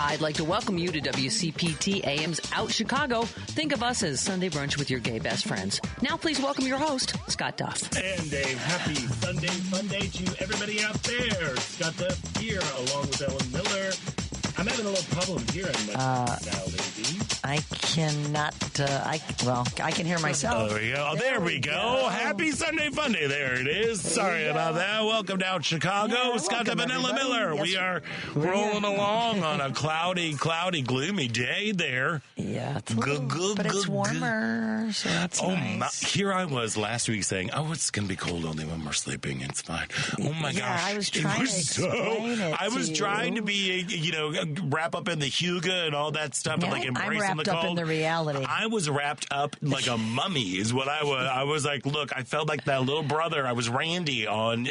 I'd like to welcome you to WCPT AM's Out Chicago. Think of us as Sunday brunch with your gay best friends. Now please welcome your host, Scott Duff. And a happy Sunday fun day to everybody out there. Scott Duff here along with Ellen Miller. I'm having a little problem hearing myself now, lady. I cannot, I can hear myself. There we go. There we go. Happy Sunday fun day. There it is. Sorry about that. Welcome down Chicago. Yeah, Scott Duff and Ellen Miller. Yes, we are rolling along on a cloudy, gloomy day there. Yeah, it's but it's warmer, so that's nice. Here I was last week saying, it's going to be cold only when we're sleeping. It's fine. Oh, my gosh. I was trying to explain it I was trying to be, wrap up in the hygge and all that stuff and, embracing the cold. I'm wrapped up in the reality. I was wrapped up like a mummy is what I was. I was like, look, I felt like that little brother. I was Randy on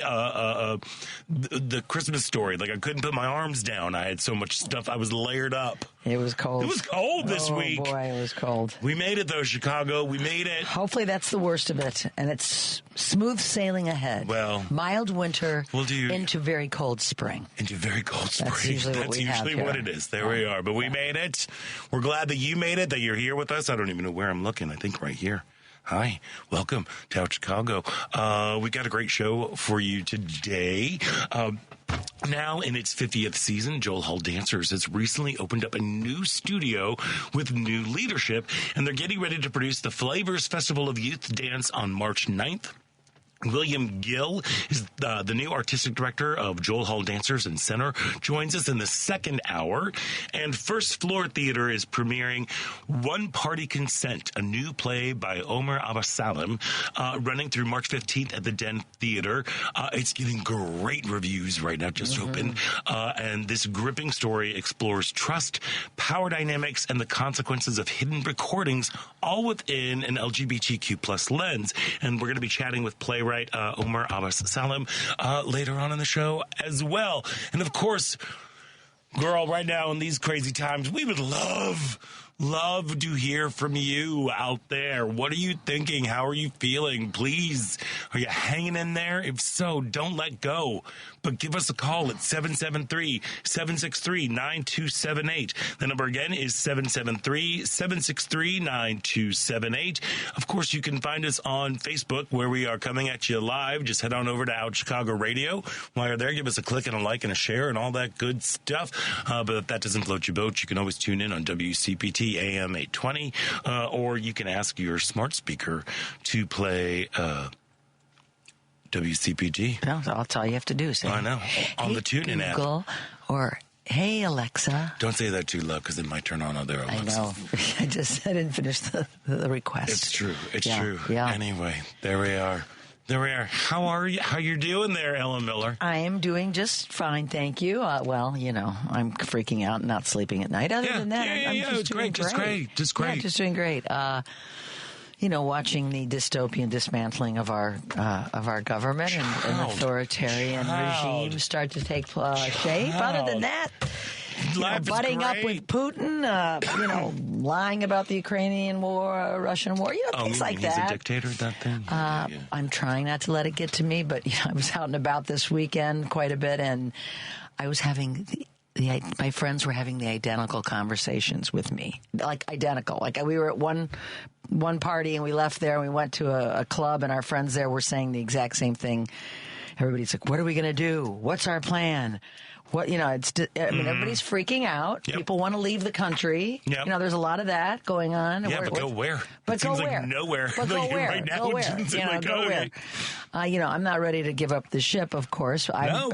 the Christmas Story. Like, I couldn't put my arms down. I had so much stuff. I was layered up. It was cold. It was cold this week. Oh, boy, it was cold. We made it, though, Chicago. We made it. Hopefully that's the worst of it, and it's smooth sailing ahead. Well, mild winter into very cold spring. Into very cold spring. That's usually what it is. There we are. But we made it. We're glad that you made it, that you're here with us. I don't even know where I'm looking. I think right here. Hi, welcome to Out Chicago. We got a great show for you today. Now in its 50th season, Joel Hall Dancers has recently opened up a new studio with new leadership, and they're getting ready to produce the Flavors Festival of Youth Dance on March 9th. William Gill is the new artistic director of Joel Hall Dancers and Center, joins us in the second hour. And First Floor Theater is premiering One Party Consent, a new play by Omar Abbas-Salim, running through March 15th at the Den Theater. It's getting great reviews right now, just open. And this gripping story explores trust, power dynamics, and the consequences of hidden recordings, all within an LGBTQ plus lens. And we're going to be chatting with playwright Omar Abbas-Salim later on in the show as well. And of course, girl, right now in these crazy times, we would love to hear from you out there. What are you thinking? How are you feeling? Please, are you hanging in there? If so, don't let go. But give us a call at 773-763-9278. The number again is 773-763-9278. Of course, you can find us on Facebook, where we are coming at you live. Just head on over to Out Chicago Radio. While you're there, give us a click and a like and a share and all that good stuff. But if that doesn't float your boat, you can always tune in on WCPT AM 820, or you can ask your smart speaker to play WCPT. No, that's all you have to do. Say, I know. On the TuneIn app. Google, or hey, Alexa. Don't say that too loud, because it might turn on other Alexas. I know. I didn't finish the request. It's true. It's true. Yeah. Anyway, there we are. How are you? How you doing there, Ellen Miller? I am doing just fine, thank you. I'm freaking out and not sleeping at night. Other than that, I'm just doing great. Just great. Yeah, just doing great. Watching the dystopian dismantling of our government and authoritarian regime start to take shape. Other than that, butting up with Putin, lying about the Ukrainian war, Russian war, things like that. He's a dictator, that thing? I'm trying not to let it get to me, but I was out and about this weekend quite a bit, and I was having my friends were having the identical conversations with me, like identical. Like we were at one party and we left there and we went to a club, and our friends there were saying the exact same thing. Everybody's like, "What are we going to do? What's our plan?" Everybody's freaking out. Yep. People want to leave the country. Yep. There's a lot of that going on. Yeah, but go where? But go where? Like nowhere. But go where? Right now, go where? Go where? I'm not ready to give up the ship, of course. We've got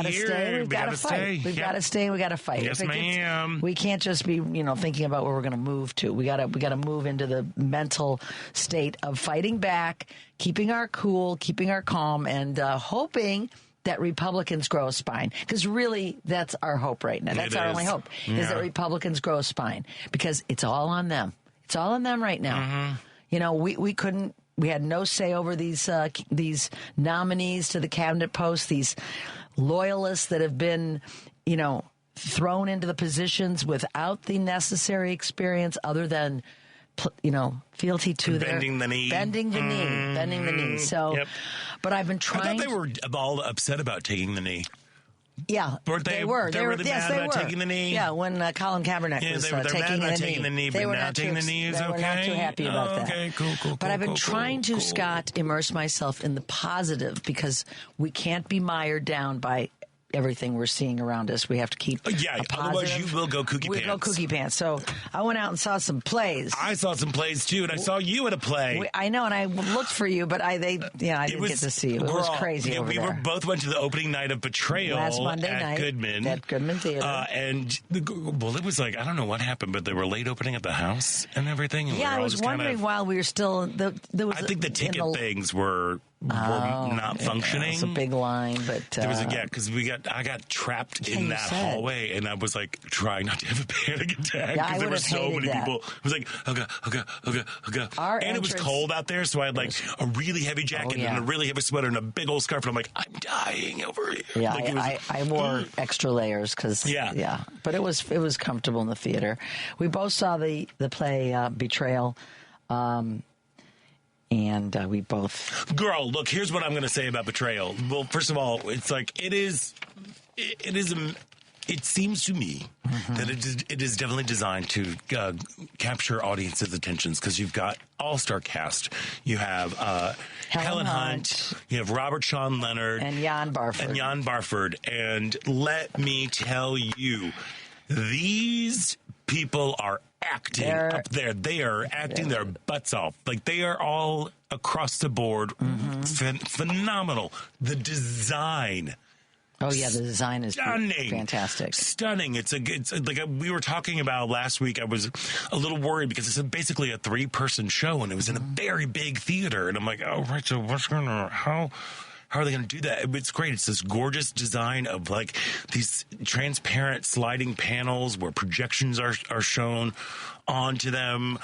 to stay. We've got to fight. We've got to stay. We've got to fight. Yes, ma'am. We can't just be, thinking about where we're going to move to. We got to move into the mental state of fighting back, keeping our cool, keeping our calm, and hoping that Republicans grow a spine. Because really, that's our hope right now. That's our only hope, is that Republicans grow a spine. Because it's all on them. It's all on them right now. Mm-hmm. We had no say over these nominees to the cabinet posts, these loyalists that have been, thrown into the positions without the necessary experience other than fealty to bending the knee. So, but I've been trying. I thought they were all upset about taking the knee. Yeah, Weren't they? They were. They were really yes, mad they about were. taking the knee? Yeah, when Colin Kaepernick Yeah, was they're taking mad about the taking the knee, They but were now not taking the too, knee is they were not okay? too happy about that. Okay, cool. But I've been trying to, cool. Scott, immerse myself in the positive because we can't be mired down by everything we're seeing around us. We have to keep a otherwise positive. you will go kooky We'll pants. go kooky pants. So I went out and saw some plays. I saw some plays too, and I saw you at a play. I know, and I looked for you, but I didn't get to see you. It was crazy over there. We both went to the opening night of Betrayal last Monday at night Goodman. at Goodman Theater. It was like, I don't know what happened, but they were late opening at the house and everything. And I was wondering while we were still. There was I think the ticket things were not functioning. It's a big line, but there was because I got trapped in that hallway, and I was like trying not to have a panic attack because there were so many people. It was like and it was cold out there, so I had like a really heavy jacket and a really heavy sweater and a big old scarf, and I'm like, I'm dying over here. Yeah, I wore extra layers because but it was comfortable in the theater. We both saw the play Betrayal. And we both... Girl, look, here's what I'm going to say about Betrayal. Well, first of all, it's like, it seems to me that it is definitely designed to capture audiences' attentions because you've got all-star cast. You have Helen Hunt. You have Robert Sean Leonard. And Jan Barford. And let me tell you, these people are acting up there. They are acting their butts off. Like, they are all across the board phenomenal. The design. Oh yeah, the design is fantastic. Stunning. It's like we were talking about last week. I was a little worried because it's basically a 3-person show and it was in a very big theater. And I'm like, oh right, so how are they going to do that? It's great. It's this gorgeous design of like these transparent sliding panels where projections are shown onto them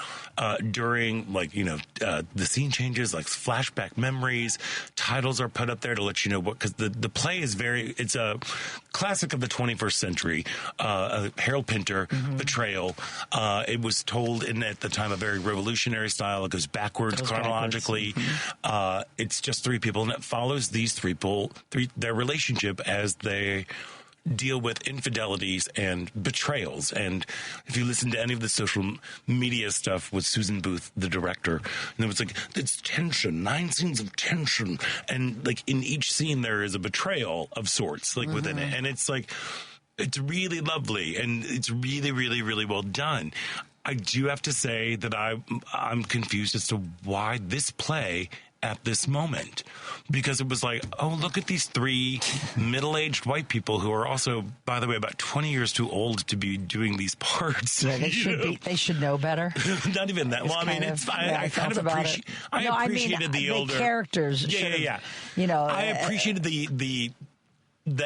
during the scene changes, like flashback memories. Titles are put up there to let you know because the play is it's a classic of the 21st century. Harold Pinter, Betrayal. It was told at the time a very revolutionary style. It goes backwards chronologically. It's just 3 people, and it follows these 3 people, their relationship as they deal with infidelities and betrayals. And if you listen to any of the social media stuff with Susan Booth, the director, and it was like, it's tension, 9 scenes of tension. And like in each scene, there is a betrayal of sorts, like within it. And it's like, it's really lovely. And it's really, really, really well done. I do have to say that I'm confused as to why this play at this moment, because it was like, oh, look at these 3 middle-aged white people who are also, by the way, about 20 years too old to be doing these parts. Yeah, they should know better. Not even that. Well, I mean, I kind of appreciate. I appreciated the older characters. Yeah. You know, I appreciated the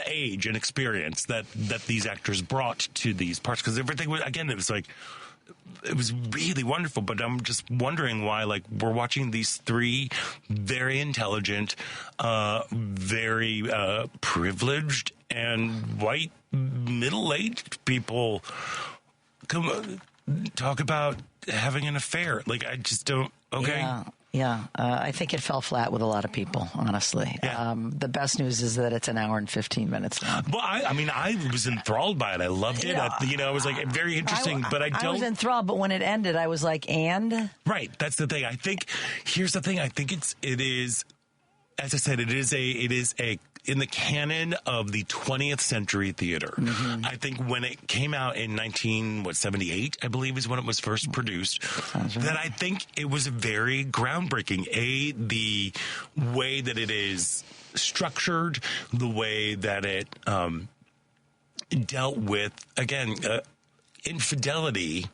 age and experience that these actors brought to these parts, because everything was, again, it was like, it was really wonderful, but I'm just wondering why, like, we're watching these 3 very intelligent, very privileged and white middle-aged people talk about having an affair. Like, I just don't. Okay. Yeah. I think it fell flat with a lot of people, honestly. Yeah. The best news is that it's an hour and 15 minutes long. Well, I was enthralled by it. I loved it. I was like, very interesting, but I was enthralled, but when it ended, I was like, and? Right. That's the thing. Here's the thing. I think it is, as I said, it is a in the canon of the 20th century theater. I think when it came out in 1978, I believe is when it was first produced, that I think it was very groundbreaking. The way that it is structured, the way that it dealt with, again, infidelity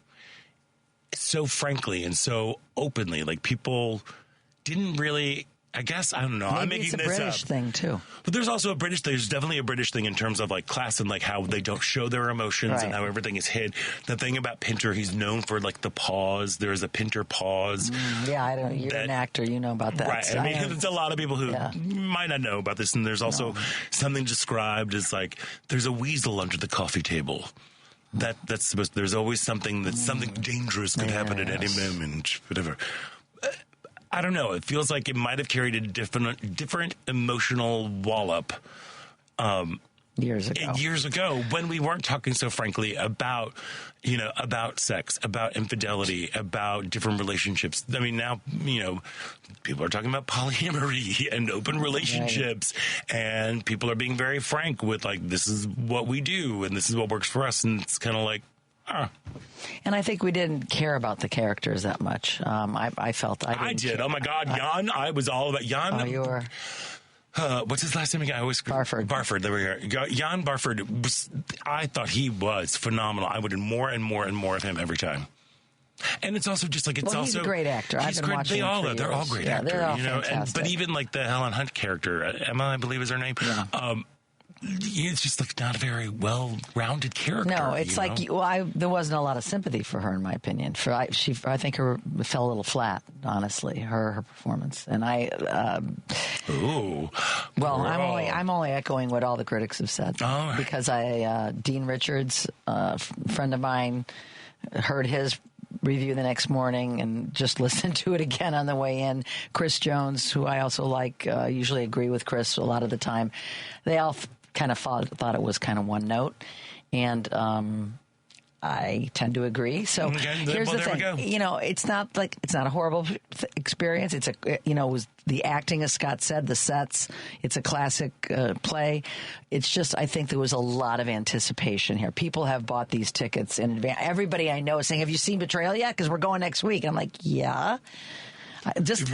so frankly and so openly. Like, people didn't really... I guess, I don't know. Maybe I'm making it's a this British thing, too. But there's definitely a British thing in terms of, like, class and, like, how they don't show their emotions and how everything is hid. The thing about Pinter, he's known for, like, the pause. There's a Pinter pause. You're an actor. You know about that. Right. So there's a lot of people who might not know about this. And there's also something described as, like, there's a weasel under the coffee table. That's supposed. There's always something dangerous could happen at any moment. Whatever. I don't know. It feels like it might have carried a different emotional wallop Years ago, when we weren't talking so frankly about sex, about infidelity, about different relationships. I mean, now, people are talking about polyamory and open relationships, and people are being very frank with, like, this is what we do and this is what works for us. And it's kind of like, And I think we didn't care about the characters that much. I felt I did. Oh my God, Jan! I was all about Jan. Oh, you were. What's his last name again? Barford. There we go. Jan Barford. I thought he was phenomenal. I wanted more and more and more of him every time. And it's also just like he's a great actor. I've been watching. They're all great actors. They're all fantastic. But even like the Helen Hunt character, Emma, I believe is her name. Yeah. It's just like not a very well-rounded character. No, it's there wasn't a lot of sympathy for her, in my opinion. I think her fell a little flat, honestly, her performance. And I'm only echoing what all the critics have said. Oh, because Dean Richards, a friend of mine, heard his review the next morning and just listened to it again on the way in. Chris Jones, who I also like, usually agree with Chris a lot of the time. They all kind of thought it was kind of one note, and I tend to agree. So here's the thing, it's not a horrible experience. It's it was the acting, as Scott said, the sets. It's a classic play. It's just, I think there was a lot of anticipation here. People have bought these tickets in advance. Everybody I know is saying, "Have you seen Betrayal yet? Because we're going next week." And I'm like, yeah. Let's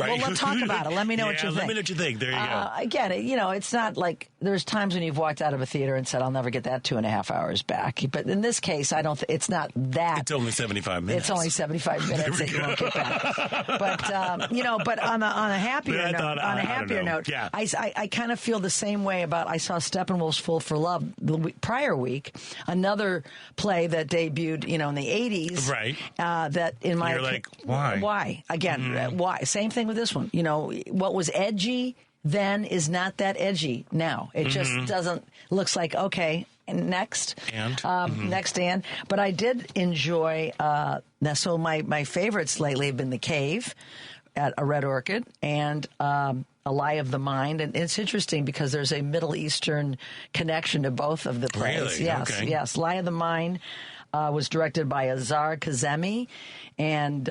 talk about it. Let me know what you think. Let me know what you think. There you go. I get it. It's not like there's times when you've walked out of a theater and said, "I'll never get that 2.5 hours back." But in this case, it's not that. It's only 75 minutes. It's only 75 minutes that you won't get back. But on a happier note, yeah. I kind of feel the same way about. I saw Steppenwolf's Fool for Love the prior week, another play that debuted, in the 80s. Right. That in my you're like, why? Why again? Why? Same thing with this one. What was edgy then is not that edgy now. It just doesn't. Looks like okay. Next, but I did enjoy. So my favorites lately have been The Cave at a Red Orchid and A Lie of the Mind, and it's interesting because there's a Middle Eastern connection to both of the plays. Really? Yes, okay. Yes. Lie of the Mind was directed by Azar Kazemi, and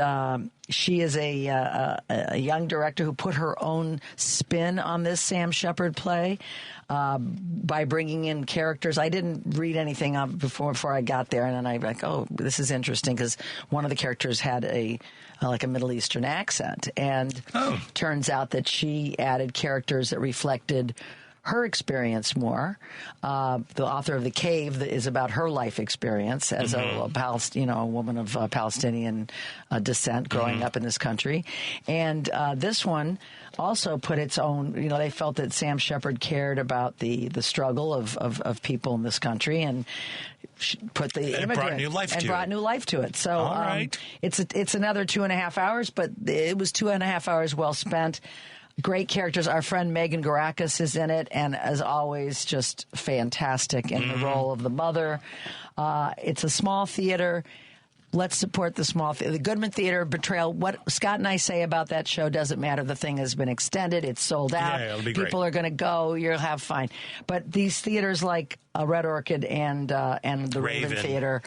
she is a young director who put her own spin on this Sam Shepard play by bringing in characters. I didn't read anything up before I got there, and then I like, oh, this is interesting because one of the characters had a Middle Eastern accent, and turns out that she added characters that reflected her experience more. The author of The Cave is about her life experience as a woman of Palestinian descent growing up in this country. And this one also put its own, they felt that Sam Shepard cared about the struggle of people in this country and put the immigrant brought new life to it. So all right. It's another 2.5 hours, but it was 2.5 hours well spent. Great characters. Our friend Megan Garakis is in it, and as always, just fantastic in the role of the mother. It's a small theater. Let's support the small theater. The Goodman Theater, Betrayal. What Scott and I say about that show doesn't matter. The thing has been extended. It's sold out. Yeah, it'll be great. People are going to go. You'll have fun. But these theaters like Red Orchid and the Raven Theater,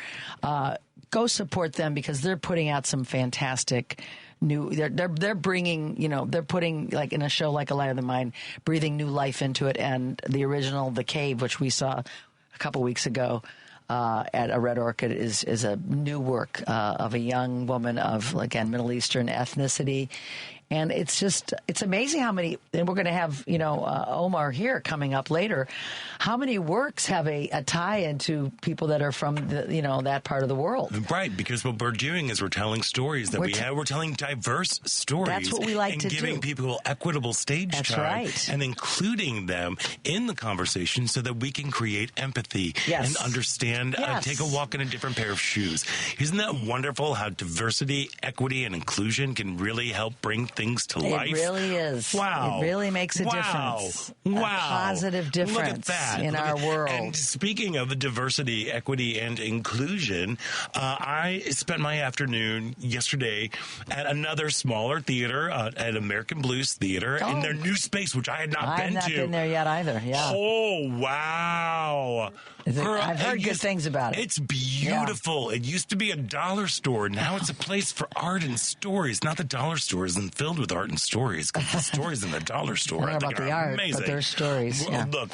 go support them because they're putting out some fantastic they're bringing, they're putting, like in a show like A Lie of the Mind, breathing new life into it. And the original The Cave, which we saw a couple weeks ago at a Red Orchid, is a new work of a young woman of, again, Middle Eastern ethnicity. And it's amazing how many, and we're going to have, Omar here coming up later, how many works have a tie into people that are from, that part of the world. Right, because what we're doing is we're telling stories that we're telling diverse stories. That's what we like to do. And giving people equitable stage That's time. Right. And including them in the conversation so that we can create empathy and understand, take a walk in a different pair of shoes. Isn't that wonderful how diversity, equity, and inclusion can really help bring things to life. It really is. Wow. It really makes a difference. A positive difference Look at that. in our world. And speaking of diversity, equity, and inclusion, I spent my afternoon yesterday at another smaller theater, at American Blues Theater, in their new space, which I had not been to. I've not been there yet either, yeah. Oh, wow. I've heard good things about it. It's beautiful. Yeah. It used to be a dollar store. Now it's a place for art and stories. Not the dollar store isn't filled with art and stories, because the stories in the dollar store, I don't know about the art, amazing. but there's stories. Well, yeah. Look,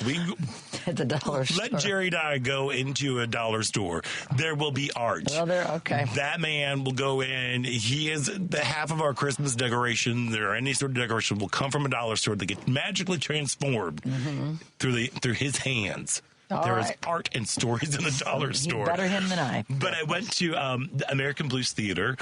at the dollar store. Let Jerry and I go into a dollar store. There will be art. Well, okay. That man will go in. He is the half of our Christmas decorations or any sort of decoration will come from a dollar store that get magically transformed through his hands. There is art and stories in the dollar store. Better him than I. But I went to the American Blues Theater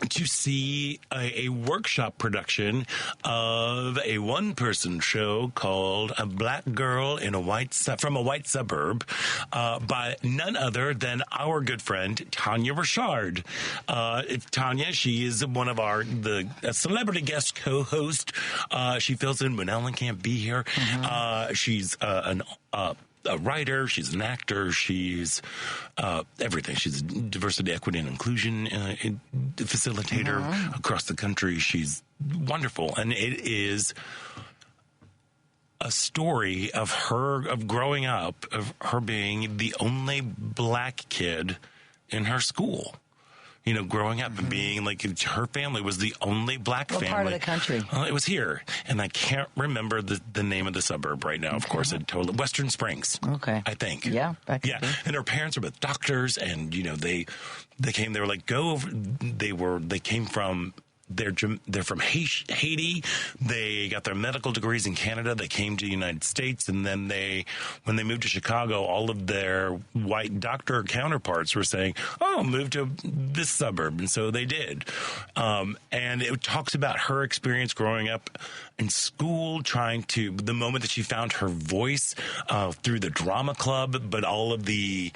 to see a workshop production of a one-person show called "A Black Girl in a from a White Suburb" by none other than our good friend Tanya Richard. Tanya, she is one of a celebrity guest co-host. She fills in when Ellen can't be here. She's a writer, she's an actor, she's everything. She's a diversity, equity, and inclusion facilitator across the country. She's wonderful. And it is a story of growing up, of her being the only black kid in her school. You know, growing up and being like, her family was the only black family. What part of the country? It was here. And I can't remember the name of the suburb right now. Of course, Western Springs. Okay. I think. Yeah. Yeah. And her parents were both doctors, and, you know, they were like, go over. They came from, they're from Haiti. They got their medical degrees in Canada. They came to the United States, and then when they moved to Chicago, all of their white doctor counterparts were saying, "Oh, move to this suburb," and so they did. And it talks about her experience growing up in school, the moment that she found her voice through the drama club, but all of the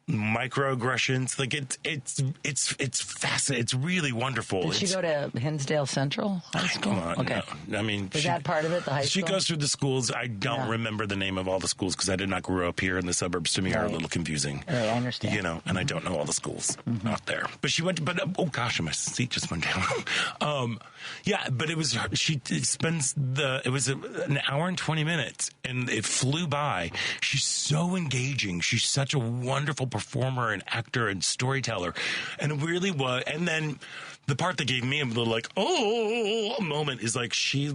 microaggressions, like it's fascinating. It's really wonderful. Did she go to Hinsdale Central High School? Come on, okay. No. I mean, is that part of it? The high school. She goes through the schools. I don't remember the name of all the schools because I did not grow up here, and the suburbs to me are a little confusing. Right, I understand. You know, and I don't know all the schools out there. But she went. Oh gosh, my seat just went down. Yeah, but it was. It was an hour and 20 minutes, and it flew by. She's so engaging. She's such a wonderful performer and actor and storyteller, and it really was. And then the part that gave me a little like moment is like she's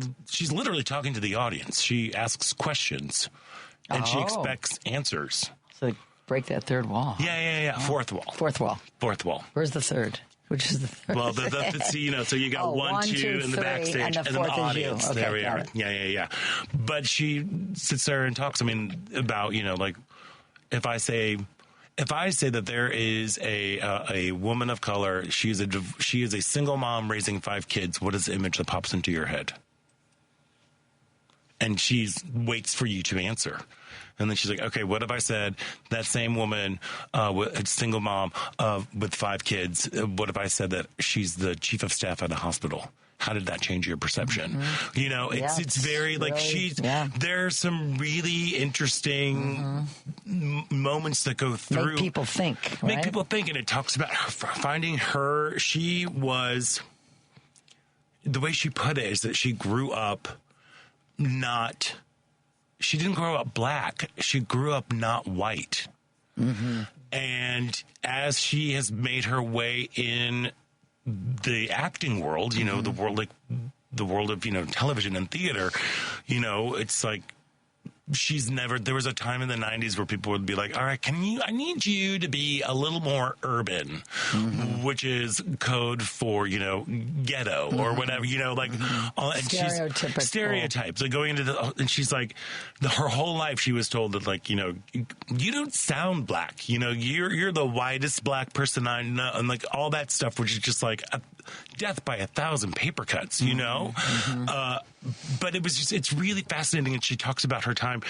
literally talking to the audience. She asks questions, and she expects answers. So break that third wall. Yeah. Fourth wall. Where's the third? Which is the third? Well, so you got 1, 2 in the backstage, and then the audience. Okay, there we are. Yeah. But she sits there and talks. I mean, about, you know, like if I say that there is a woman of color, she is a single mom raising 5 kids. What is the image that pops into your head? And she waits for you to answer. And then she's like, okay, what if I said that same woman, a single mom with 5 kids, what if I said that she's the chief of staff at a hospital? How did that change your perception? You know, it's very like there's some really interesting moments that go through. Make people think. Make people think. And it talks about finding her. She was, the way she put it is that she grew up she didn't grow up black. She grew up not white. And as she has made her way in the acting world, you know, the world of, you know, television and theater, you know, it's like there was a time in the 90s where people would be like, all right, I need you to be a little more urban, which is code for, you know, ghetto or whatever, you know, like, and stereotypes. Like going into and she's like, her whole life she was told that, like, you know, you don't sound black, you know, you're the whitest black person I know, and like all that stuff, which is just like death by 1,000 paper cuts, you know? But it's really fascinating. And she talks about her time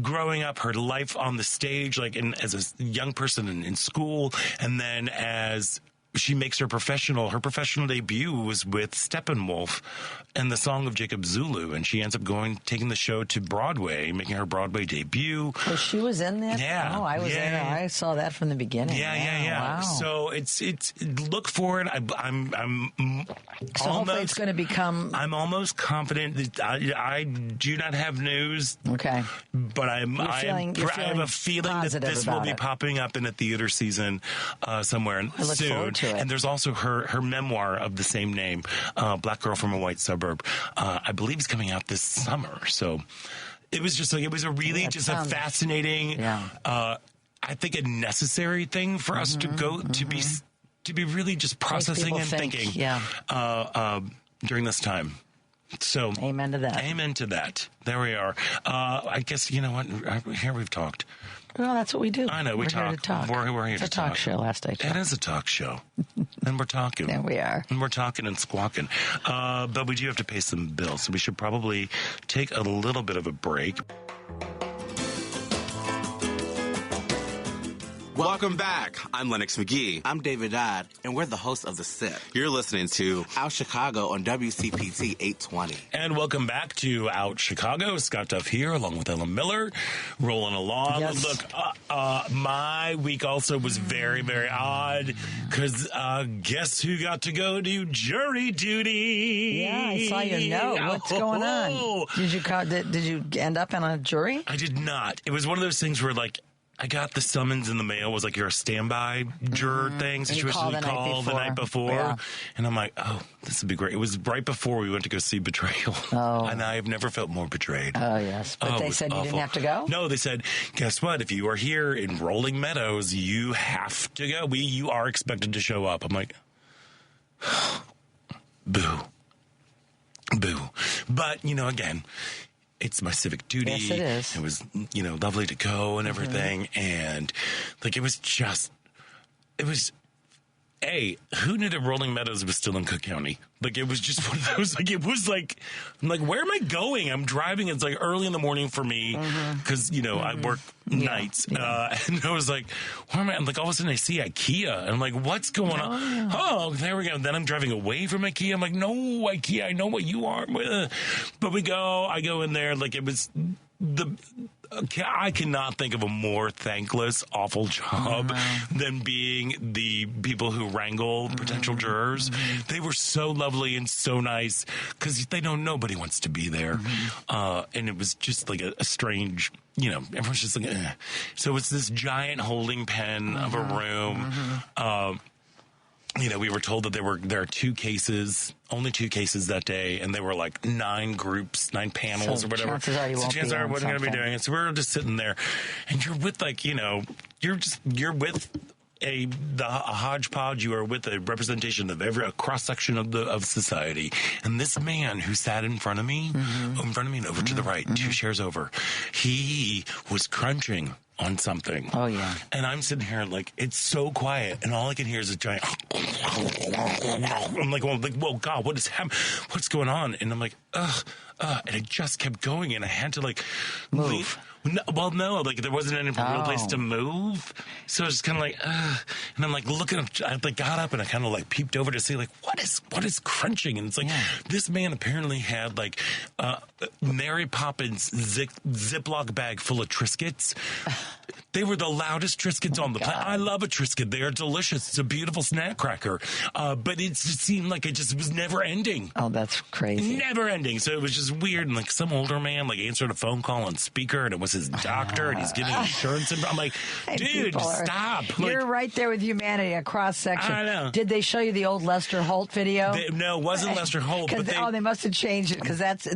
growing up, her life on the stage, like as a young person in school. And then as she makes her professional debut was with Steppenwolf and the Song of Jacob Zulu, and she ends up taking the show to Broadway, making her Broadway debut. Oh, she was in that? Yeah. Oh, I was in it. I saw that from the beginning. Yeah. Wow. So it's look for it. Hopefully it's going to become. I'm almost confident that I do not have news. Okay. But I have a feeling that this will be popping up in a theater season somewhere soon. Forward to it. And there's also her memoir of the same name, Black Girl from a White Suburb. I believe it's coming out this summer. So it was just a fascinating, I think a necessary thing for us to go to be really just processing and thinking during this time. So amen to that. Amen to that. There we are. I guess, you know what? Here we've talked. Well, that's what we do. I know. We're here to talk. We're here to talk. It's a talk show, last I checked. It is a talk show. And we're talking. There we are. And we're talking and squawking. But we do have to pay some bills, so we should probably take a little bit of a break. Welcome back. I'm Lennox McGee. I'm David Dodd, and we're the hosts of The Sip. You're listening to Out Chicago on WCPT 820. And welcome back to Out Chicago. Scott Duff here, along with Ellen Miller, rolling along. Yes. Look, my week also was very, very odd, because guess who got to go to jury duty? Yeah, I saw your note. What's going on? Did you end up in a jury? I did not. It was one of those things where, like, I got the summons in the mail. It was like you're a standby juror thing. So she was called the night before. Yeah. And I'm like, oh, this would be great. It was right before we went to go see Betrayal. Oh. And I've never felt more betrayed. Oh, yes. But they said you didn't have to go? No, they said, guess what? If you are here in Rolling Meadows, you have to go. You are expected to show up. I'm like, boo. Boo. But, again, it's my civic duty. Yes, it is. It was, lovely to go and everything. And, like, who knew that Rolling Meadows was still in Cook County? Like, it was just one of those, I'm like, where am I going? I'm driving. It's, like, early in the morning for me because, I work nights. Yeah. And I was like, where am I? And, like, all of a sudden I see IKEA. And I'm like, what's going on? Oh, there we go. And then I'm driving away from IKEA. I'm like, no, IKEA, I know what you are. But I go in there. Like, it was I cannot think of a more thankless, awful job than being the people who wrangle potential jurors. They were so lovely and so nice because they know nobody wants to be there. And it was just like a strange, everyone's just like, eh. So it's this giant holding pen of a room. We were told that there are only two cases that day, and there were like 9 panels or whatever. Chances are you won't chances are I wasn't going to be doing it. So we were just sitting there, and you're with you're with a hodgepodge. You are with a representation of a cross section of society. And this man who sat in front of me and over to the right, 2 chairs over, he was crunching on something. Oh, yeah. And I'm sitting here like, it's so quiet, and all I can hear is a giant I'm like, whoa, God, what is happening? What's going on? And I'm like, and it just kept going, and I had to like move. No, like there wasn't any real place to move. So I was just kind of like, and I'm like looking up, I like got up and I kind of like peeped over to see like, what is crunching? And it's like, this man apparently had like Mary Poppins Ziploc bag full of Triscuits. They were the loudest Triscuits on the planet. I love a Triscuit. They are delicious. It's a beautiful snack cracker. But it just seemed like it just was never ending. Oh, that's crazy. Never ending. So it was just weird. And like some older man like answered a phone call on speaker, and it was his doctor, and he's giving insurance. And I'm like, dude, stop. You're right there with humanity, a cross section. I know. Did they show you the old Lester Holt video? No, it wasn't Lester Holt. But they must have changed it because that's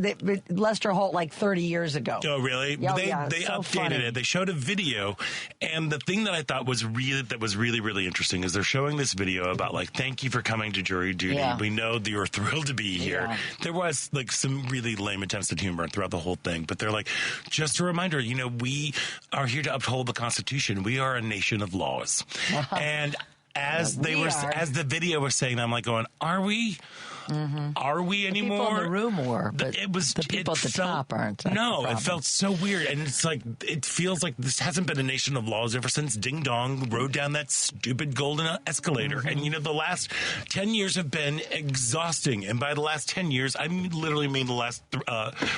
Lester Holt like 30 years ago. Oh, really? Oh, they so updated funny. it. They showed a video, and the thing that I thought was really, really interesting is they're showing this video about like, thank you for coming to jury duty. Yeah. We know that you're thrilled to be here. Yeah. There was like some really lame attempts at humor throughout the whole thing, but they're like, just a reminder, we are here to uphold the Constitution. We are a nation of laws. And as the video was saying, I'm like going, are we? Are we anymore? People in the room were, but the people at the top aren't. That's no, it felt so weird. And it's like, it feels like this hasn't been a nation of laws ever since Ding Dong rode down that stupid golden escalator. And, the last 10 years have been exhausting. And by the last 10 years, I literally mean the last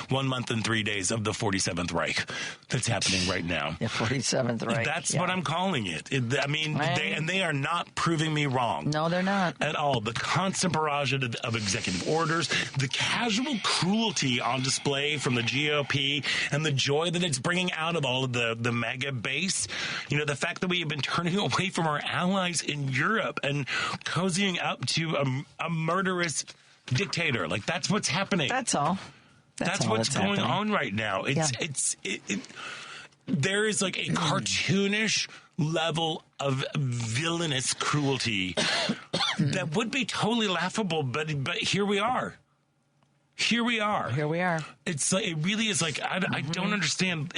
1 month and 3 days of the 47th Reich that's happening right now. The 47th Reich. That's what I'm calling it. They are not proving me wrong. No, they're not. At all. The constant barrage of executive orders, the casual cruelty on display from the GOP, and the joy that it's bringing out of all of the MAGA base. The fact that we have been turning away from our allies in Europe and cozying up to a murderous dictator. Like, that's what's happening. That's all. That's what's going on right now. There is like a cartoonish level of villainous cruelty that would be totally laughable, but here we are. Here we are. It's like, it really is like, I don't understand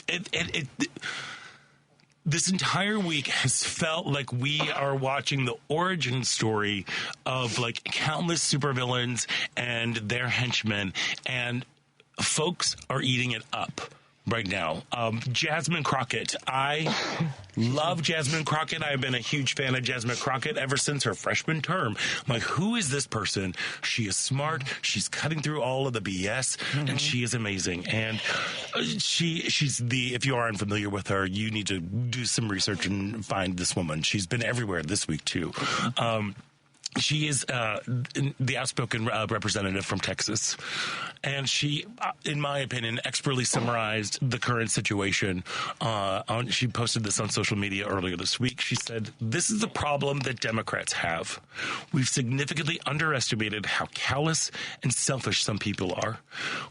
it. This entire week has felt like we are watching the origin story of like countless supervillains and their henchmen, and folks are eating it up right now. Jasmine Crockett. I love Jasmine Crockett. I've been a huge fan of Jasmine Crockett ever since her freshman term. I'm like, who is this person? She is smart. She's cutting through all of the BS, and she is amazing. And she's if you are unfamiliar with her, you need to do some research and find this woman. She's been everywhere this week, too. She is the outspoken representative from Texas, and she, in my opinion, expertly summarized the current situation. She posted this on social media earlier this week. She said, "This is the problem that Democrats have. We've significantly underestimated how callous and selfish some people are.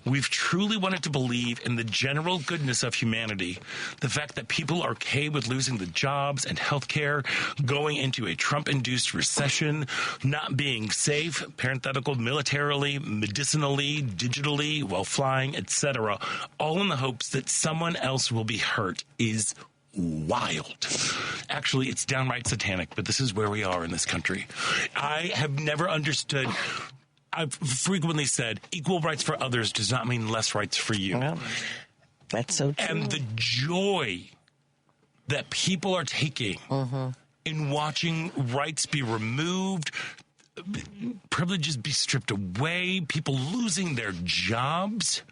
We've truly wanted to believe in the general goodness of humanity, the fact that people are okay with losing the jobs and health care, going into a Trump-induced recession, not being safe, parenthetical, militarily, medicinally, digitally, while flying, etc., all in the hopes that someone else will be hurt, is wild. Actually, it's downright satanic, but this is where we are in this country. I have never understood. I've frequently said equal rights for others does not mean less rights for you. Well, that's so true. And the joy that people are taking in watching rights be removed, privileges be stripped away, people losing their jobs,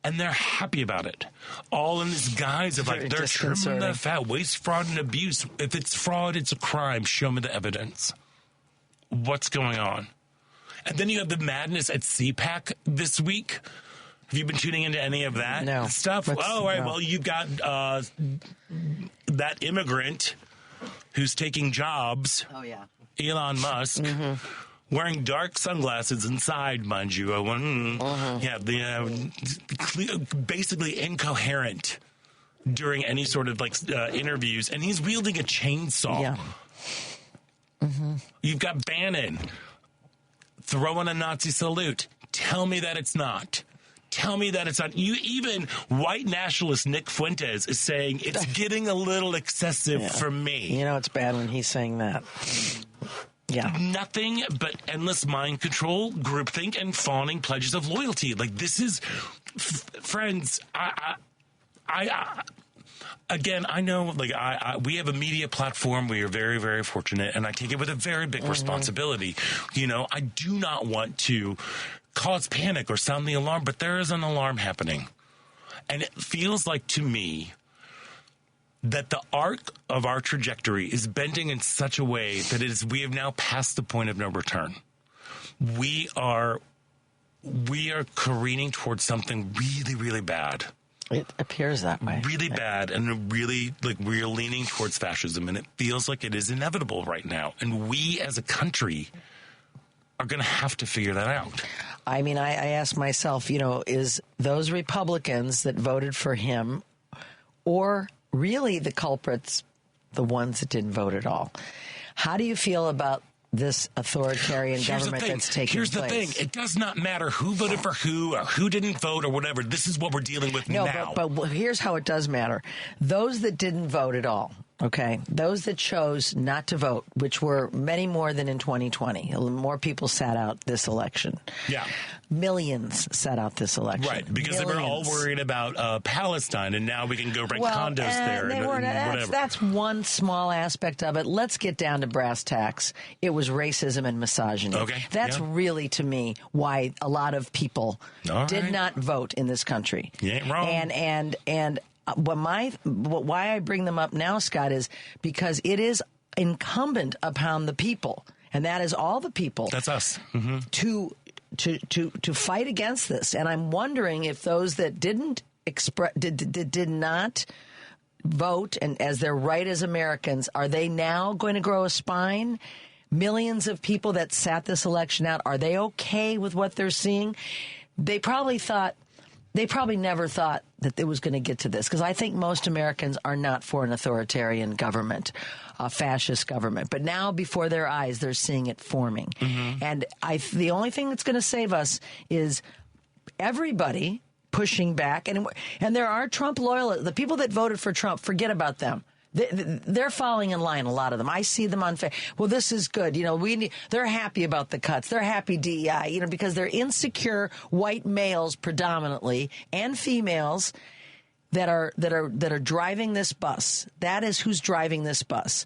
and they're happy about it. All in this guise of like, they're trimming the fat, waste, fraud, and abuse. If it's fraud, it's a crime. Show me the evidence. What's going on? And then you have the madness at CPAC this week. Have you been tuning into any of that stuff? All right. No. Well, you've got that immigrant who's taking jobs. Oh, yeah. Elon Musk. Wearing dark sunglasses inside, mind you. Basically incoherent during any sort of like interviews, and he's wielding a chainsaw. Yeah. You've got Bannon throwing a Nazi salute. Tell me that it's not. Tell me that it's not. Even white nationalist Nick Fuentes is saying it's getting a little excessive for me. It's bad when he's saying that. Yeah. Nothing but endless mind control, groupthink, and fawning pledges of loyalty. Like, this is, friends, again, I know, like, we have a media platform. We are very, very fortunate, and I take it with a very big responsibility. I do not want to cause panic or sound the alarm, but there is an alarm happening. And it feels like, to me, that the arc of our trajectory is bending in such a way that we have now passed the point of no return. We are careening towards something really, really bad. It appears that way. Really bad, and really, like, we're leaning towards fascism, and it feels like it is inevitable right now. And we, as a country, are going to have to figure that out. I mean, I ask myself, is those Republicans that voted for him, or really the culprits, the ones that didn't vote at all? How do you feel about this authoritarian government that's taking place? Here's the thing. It does not matter who voted for who or who didn't vote or whatever. This is what we're dealing with now. But here's how it does matter. Those that didn't vote at all, Okay, those that chose not to vote, which were many more than in 2020. More people sat out this election. Yeah. Millions sat out this election. Right, because they were all worried about Palestine, and now we can go rent condos there they and whatever. That's one small aspect of it. Let's get down to brass tacks. It was racism and misogyny. Okay, That's really, to me, why a lot of people did not vote in this country. You ain't wrong. And why I bring them up now, Scott, is because it is incumbent upon the people, and that is all the people. That's us. To fight against this. And I'm wondering if those that did not vote and as their right as Americans, are they now going to grow a spine? Millions of people that sat this election out, are they okay with what they're seeing? They probably never thought that it was going to get to this, because I think most Americans are not for an authoritarian government, a fascist government. But now, before their eyes, they're seeing it forming. And the only thing that's going to save us is everybody pushing back. And there are Trump loyalists. The people that voted for Trump, forget about them. They're falling in line, a lot of them. I see them on well, this is good. They're happy about the cuts. They're happy DEI, because they're insecure white males predominantly and females that are driving this bus. That is who's driving this bus.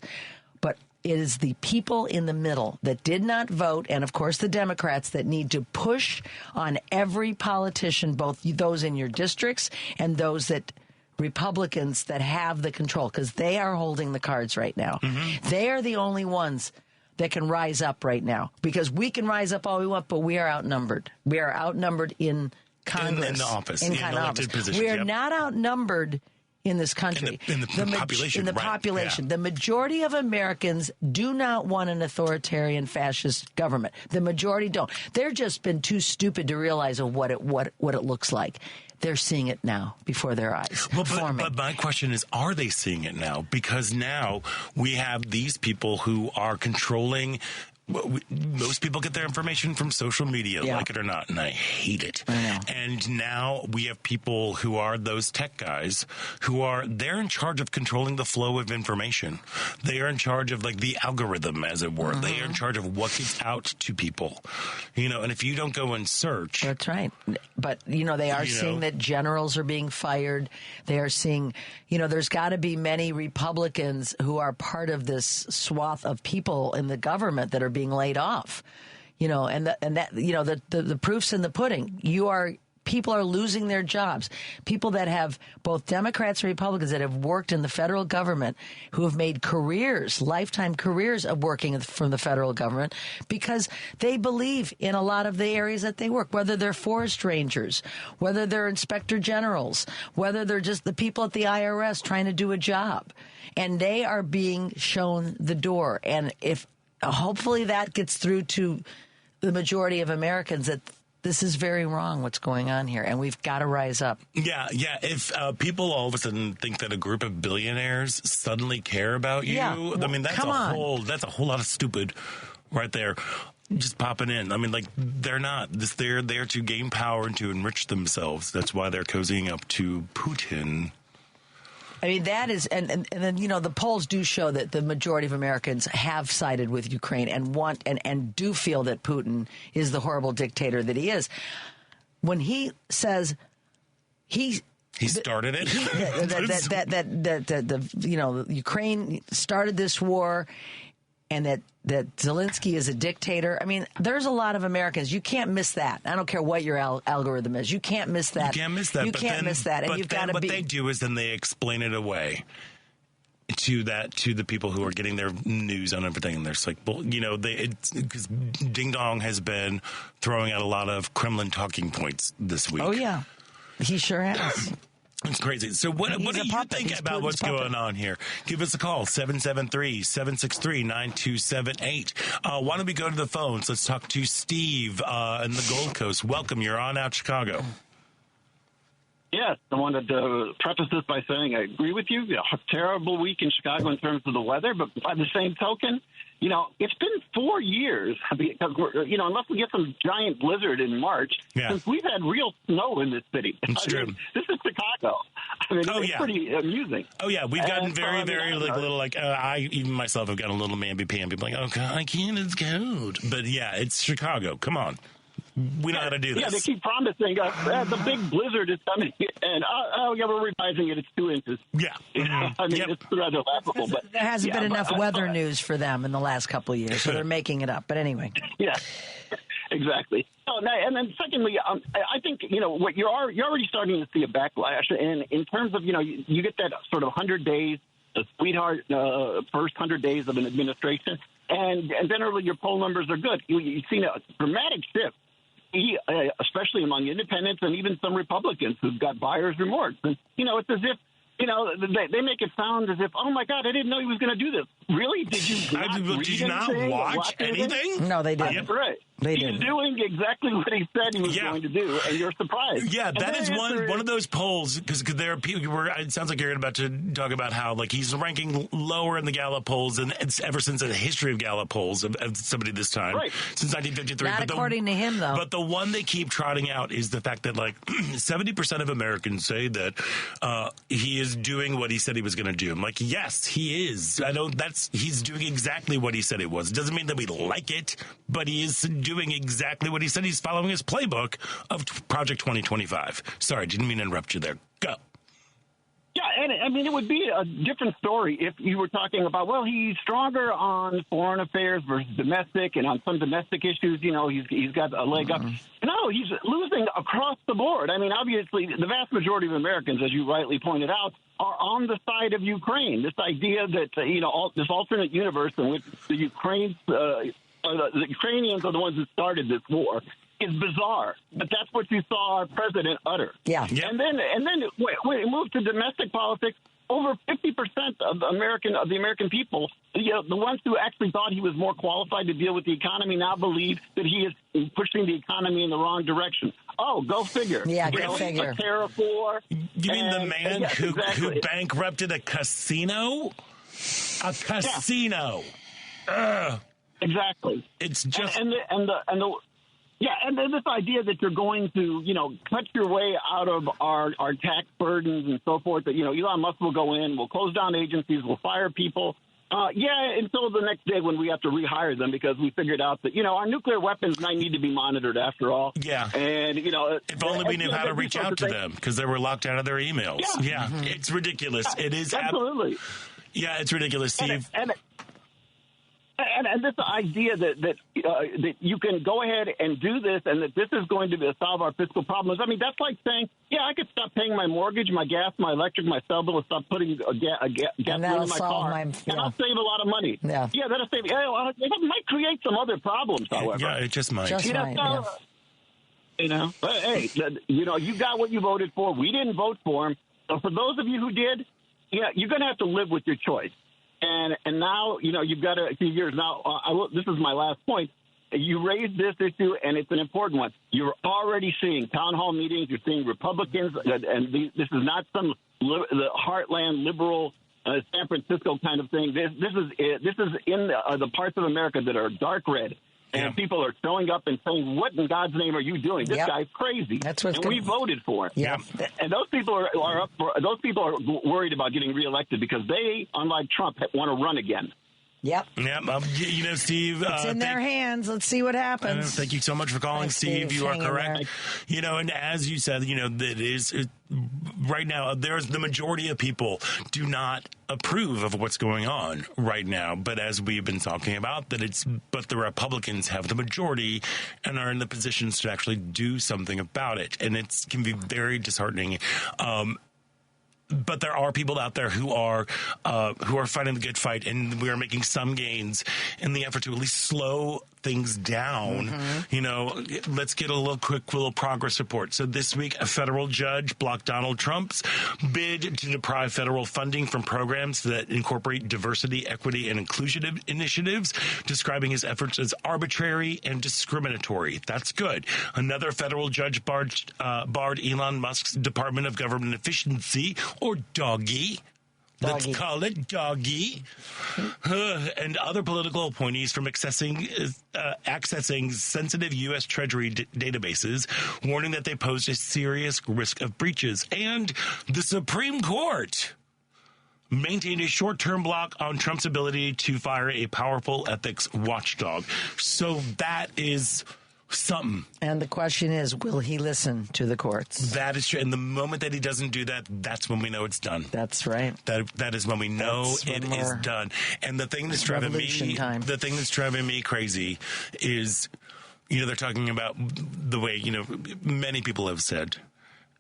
But it is the people in the middle that did not vote, and of course the Democrats, that need to push on every politician, both those in your districts and those that Republicans that have the control, because they are holding the cards right now. They are the only ones that can rise up right now, because we can rise up all we want, but we are outnumbered. We are outnumbered in Congress. In the office. In elected positions. We are not outnumbered in this country. In the population. In the population. Yeah. The majority of Americans do not want an authoritarian fascist government. The majority don't. They've just been too stupid to realize what it looks like. They're seeing it now before their eyes. But my question is, are they seeing it now? Because now we have these people who are controlling. Most people get their information from social media, like it or not, and I hate it. I know. And now we have people who are those tech guys they're in charge of controlling the flow of information. They are in charge of the algorithm, as it were. They are in charge of what gets out to people. And if you don't go and search. That's right. But, they are seeing that generals are being fired. They are seeing, there's got to be many Republicans who are part of this swath of people in the government that are being laid off, the proof's in the pudding. People are losing their jobs. People that have, both Democrats and Republicans that have worked in the federal government, who have made lifetime careers of working from the federal government, because they believe in a lot of the areas that they work, whether they're forest rangers, whether they're inspector generals, whether they're just the people at the IRS trying to do a job. And they are being shown the door. And hopefully that gets through to the majority of Americans that this is very wrong what's going on here, and we've got to rise up. Yeah. If people all of a sudden think that a group of billionaires suddenly care about you, that's a whole lot of stupid right there. Just popping in. They're not. They're there to gain power and to enrich themselves. That's why they're cozying up to Putin. That is, and then, the polls do show that the majority of Americans have sided with Ukraine and want and do feel that Putin is the horrible dictator that he is. When he says he started it, that Ukraine started this war, and that Zelensky is a dictator. There's a lot of Americans. You can't miss that. I don't care what your algorithm is. You can't miss that. You can't miss that. And you've got to be. What they do is then they explain it away to the people who are getting their news on everything. And they're just like, well, because Ding Dong has been throwing out a lot of Kremlin talking points this week. Oh yeah, he sure has. It's crazy. So what do you think about what's going on here? Give us a call, 773-763-9278. Why don't we go to the phones? Let's talk to Steve in the Gold Coast. Welcome. You're on Out Chicago. Yes, I wanted to preface this by saying I agree with you. A terrible week in Chicago in terms of the weather, but by the same token, it's been 4 years because unless we get some giant blizzard in March, since we've had real snow in this city. It's true. This is Chicago. It's pretty amusing. Oh yeah, we've gotten very little. I even myself have gotten a little mamby-pamby, like, oh God, I can't. It's cold. But yeah, it's Chicago. Come on. We know how to do this. Yeah, they keep promising us the big blizzard is coming, and we're revising it. It's 2 inches. Yeah, it's rather laughable. But there hasn't been enough weather news for them in the last couple of years, so they're making it up. But anyway, yeah, exactly. And then secondly, I think what you're already starting to see a backlash, and in terms of you get that sort of 100 days, the sweetheart first 100 days of an administration, and generally your poll numbers are good. You've seen a dramatic shift. Especially among independents and even some Republicans who've got buyer's remorse. And, it's as if, they make it sound as if, oh, my God, I didn't know he was going to do this. Really? Did you not watch anything? No, they didn't. That's right. He's doing exactly what he said he was going to do, and you're surprised. Yeah, and that is one of those polls, because there are people it sounds like you're about to talk about how he's ranking lower in the Gallup polls, and it's ever since the history of Gallup polls of somebody this time, since 1953. Not according to him, though. But the one they keep trotting out is the fact that 70% of Americans say that he is doing what he said he was going to do. I'm like, yes, he is. He's doing exactly what he said he was. It doesn't mean that we like it, but he is doing exactly what he said. He's following his playbook of Project 2025. Sorry, didn't mean to interrupt you there. Go. Yeah, and it would be a different story if you were talking about, well, he's stronger on foreign affairs versus domestic, and on some domestic issues, he's got a leg up. No, he's losing across the board. Obviously, the vast majority of Americans, as you rightly pointed out, are on the side of Ukraine. This idea that, this alternate universe in which the Ukrainians are the ones who started this war is bizarre, but that's what you saw our president utter. Yeah. And then when it moved to domestic politics, over 50% of the American people, the ones who actually thought he was more qualified to deal with the economy, now believe that he is pushing the economy in the wrong direction. Oh, go figure. Yeah, go figure. A tariff war. You mean the man who bankrupted a casino? A casino. Yeah. Exactly. It's just and then this idea that you're going to cut your way out of our tax burdens and so forth. That Elon Musk will go in, we'll close down agencies, we'll fire people. Until the next day when we have to rehire them because we figured out that our nuclear weapons might need to be monitored after all. Yeah. And if only we knew how to reach out to them because they were locked out of their emails. Yeah. It's ridiculous. It is absolutely. Yeah, it's ridiculous, Steve. And this idea that you can go ahead and do this and that this is going to solve our fiscal problems. That's like saying, I could stop paying my mortgage, my gas, my electric, my cell bill, and stop putting gasoline in my car, and I'll save a lot of money. Yeah, that'll save. It might create some other problems, however. Yeah, it just might. But hey, you got what you voted for. We didn't vote for him. So for those of you who did, you're going to have to live with your choice. And now, you've got a few years. Now, this is my last point. You raised this issue, and it's an important one. You're already seeing town hall meetings. You're seeing Republicans, and this is not some the heartland liberal San Francisco kind of thing. This is in the parts of America that are dark red. And people are showing up and saying, what in God's name are you doing? This guy's crazy. We voted for him. Yeah. And those people are up for, those people are worried about getting reelected because they, unlike Trump, want to run again. Yep. Steve. It's in their hands. Let's see what happens. Thank you so much for calling, Steve. You are correct. And as you said, that is right now, there's the majority of people do not approve of what's going on right now. But as we've been talking about, but the Republicans have the majority and are in the positions to actually do something about it. And it can be very disheartening. But there are people out there who are fighting the good fight, and we are making some gains in the effort to at least slow things down. Let's get a little progress report. So this week, a federal judge blocked Donald Trump's bid to deprive federal funding from programs that incorporate diversity, equity, and inclusion initiatives, describing his efforts as arbitrary and discriminatory. That's good. Another federal judge barred Elon Musk's Department of Government Efficiency, or DOGGE, Doggy. Let's call it doggy. And other political appointees from accessing sensitive U.S. Treasury databases, warning that they pose a serious risk of breaches. And the Supreme Court maintained a short-term block on Trump's ability to fire a powerful ethics watchdog. So that is something. And the question is, will he listen to the courts? That is true. And the moment that he doesn't do that, that's when we know it's done. That's right. That is when we know it is done. And the thing that's driving me crazy is, they're talking about the way, many people have said,